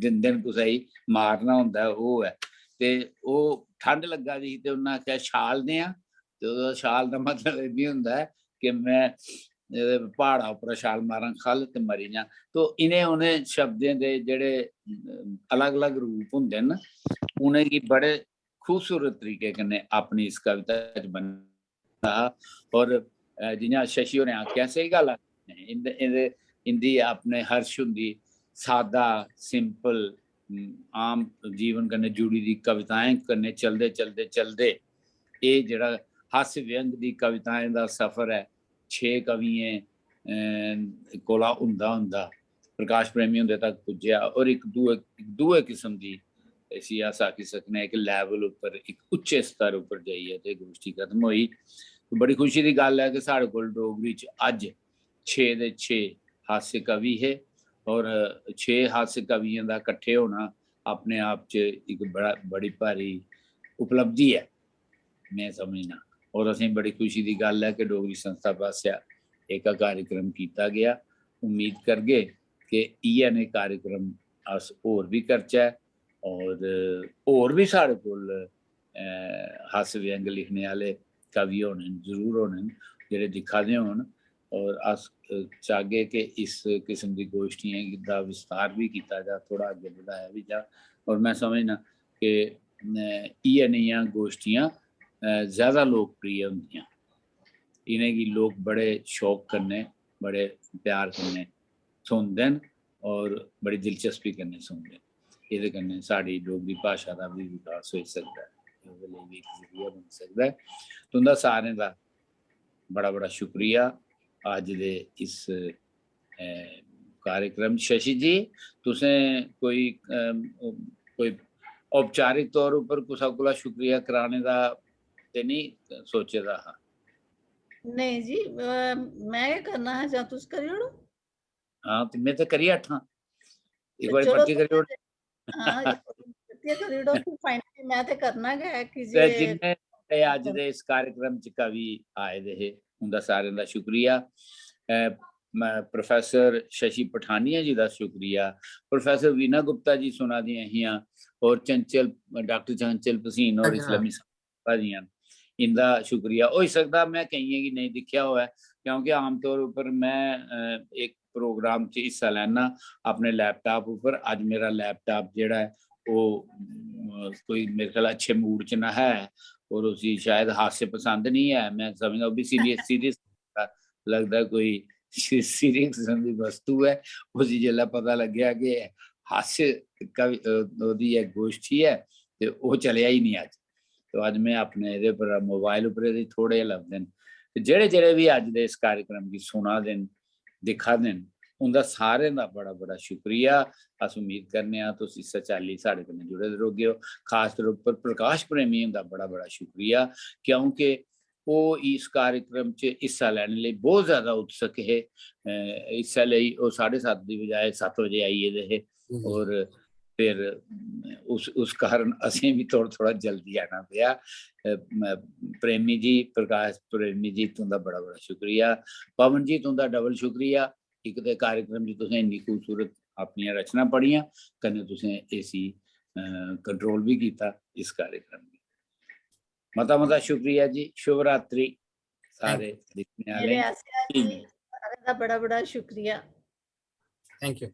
दिंदे न कुसै गी मारना होंदा है ओह् है। ते ओह् ठंड लग्गा दी ही ते उन्नै आखेआ शाल देआं, ते ओह्दा शाल दा मतलब एह् बी होंदा है कि मैं प्हाड़ा उप्पर छाल मारां ख'ल्ल ते मरी जां। तो इन्हें उ'नें शब्दें दे जेह्ड़े अलग अलग रूप होंदे न उ'नेंगी बड़े खूबसूरत तरीके कन्नै अपनी इस कविता च बन्ना। और जियां शशि होरें आखेआ स्हेई गल्ल ऐ, इंदी अपने हर्ष हुंदी, सादा सिंपल आम जीवन कन्नै जुड़ी दी कविताएं कन्नै चलदे चलदे चलदे एह् जेह्ड़ा हास्य व्यंग दी कविताएं दा सफर है 6 कवियें कोला हुंदा हुंदा प्रकाश प्रेमी हुंदे तक पुज्जेआ। और एक दुए किस्म दी इसी अस आखी सकने इक लैवल उप्पर इक उच्चे स्तर उप्पर जाइयै ते गोष्ठी खत्म होई। बड़ी खुशी दी गल्ल है कि साढ़े कोल डोगरी च अज्ज 6 दे 6 हास्य कवि है और 6 हास्य कवियें दा कट्ठे होना अपने आप च इक बड़ी भारी उपलब्धि है मैं समझना। और असें बड़ी खुशी दी गल्ल है कि डोगरी संस्था पासेआ एक कार्यक्रम कीता गया। उम्मीद करगे कि इ'यै नेह् कार्यक्रम अस होर भी करचै और भी साढ़े कोल हास्य व्यंग लिखने आह्ले कवि होने जरूर होने जेह्ड़े दिक्खा दे होन। और अस चाहगे कि इस किस्म दी गोष्ठियें दा विस्तार भी कीता जा, थोड़ा अग्गे बधाया भी जा। और मैं समझना कि इ'यै नेहियां गोष्ठियां ज़्यादा लोकप्रिय होंदियां, इनेंगी लोग बड़े शौक कन्नै बड़े प्यार कन्नै सुनदे न और बड़ी दिलचस्पी कन्नै सुनदे न। एह्दे कन्नै साढ़ी डोगरी भाशा दा भी विकास होई सकदा है, ओह्दे लेई बी इक जरिया बनी सकदा है। तुंदा सारें दा बड़ा बड़ा शुक्रिया अज्ज दे इस कार्यक्रम। शशि जी तुसें कोई औपचारिक तौर उप्पर कुसै कोला शुक्रिया कराने दा ते नहीं सोचे दा हा? नहीं जी, मैं गै करना है जां तुस करी ओड़ो। हाँ ते मैं ते करी अट्ठां इक ते बारी चलो पक्की करी ओड़। हाँ परतियै करी ओड़ो फिर फाइनली मैं ते करना गै है कि ते जे जिन्ने अज्ज दे इस कार्यक्रम च कवि आए दे हे उंदा सारें दा शुक्रिया। प्रोफेसर शशि पठानिया जी दा शुक्रिया, प्रोफेसर वीना गुप्ता जी सुना दियां हियां और डॉक्टर चंचल भसीन और इस्लामी जियां इंदा शुक्रिया। होई सकदा मैं केइयें गी नहीं दिक्खेआ होऐ क्योंकि आमतौर उप्पर मैं एक प्रोग्राम च हिस्सा लैना अपने लैपटॉप उप्पर। अज मेरा लैपटॉप जेह्ड़ा है वो कोई मेरे ख्याल अच्छे मूड च ना है और उसी शायद हास्य पसंद नहीं है। मैं समझदा भी सीरियस लगदा कोई सीरियस किस्म दी वस्तु है। उसी जेल्लै पता लग्गेआ कि हास्य ओह्दी इक गोष्ठी है ते ओह् चलेआ ही नहीं अज। तो अज मैं अपने एह्दे पर मोबाइल उप्पर एह्दे थोड़े लभदे न। जेह्ड़े भी अज दे इस कार्यक्रम गी सुना दे न दिक्खा दे न उंदा सारें दा बड़ा बड़ा शुक्रिया। अस उम्मीद करने आं तुस इस्सै चाल्ली साढ़े कन्नै जुड़े दे रौह्गे। खास तौर उप्पर प्रकाश प्रेमी हुंदा बड़ा बड़ा शुक्रिया क्योंकि वो इस कार्यक्रम च हिस्सा लैने लेई बहुत ज़्यादा उत्सुक है। हिस्से लेई ओह् 7:30 दी बजाय 7 बजे आई गेदे हे और फिर उस कारण असें भी थोड़ा जल्दी आना पेआ। प्रेमी जी प्रकाश प्रेमी जी तुंदा बड़ा बड़ा शुक्रिया। पवन जी तुंदा डबल शुक्रिया। इक ते कार्यक्रम च तुसें इन्नी खूबसूरत अपनियां रचना पढ़ियां कन्नै तुसें इसी कंट्रोल भी किया इस कार्यक्रम में। मता मता शुक्रिया जी, शुभ रात्रि सारे दिखने मेरे वाले। आसिया जी सारे दा बड़ा बड़ा शुक्रिया। Thank you.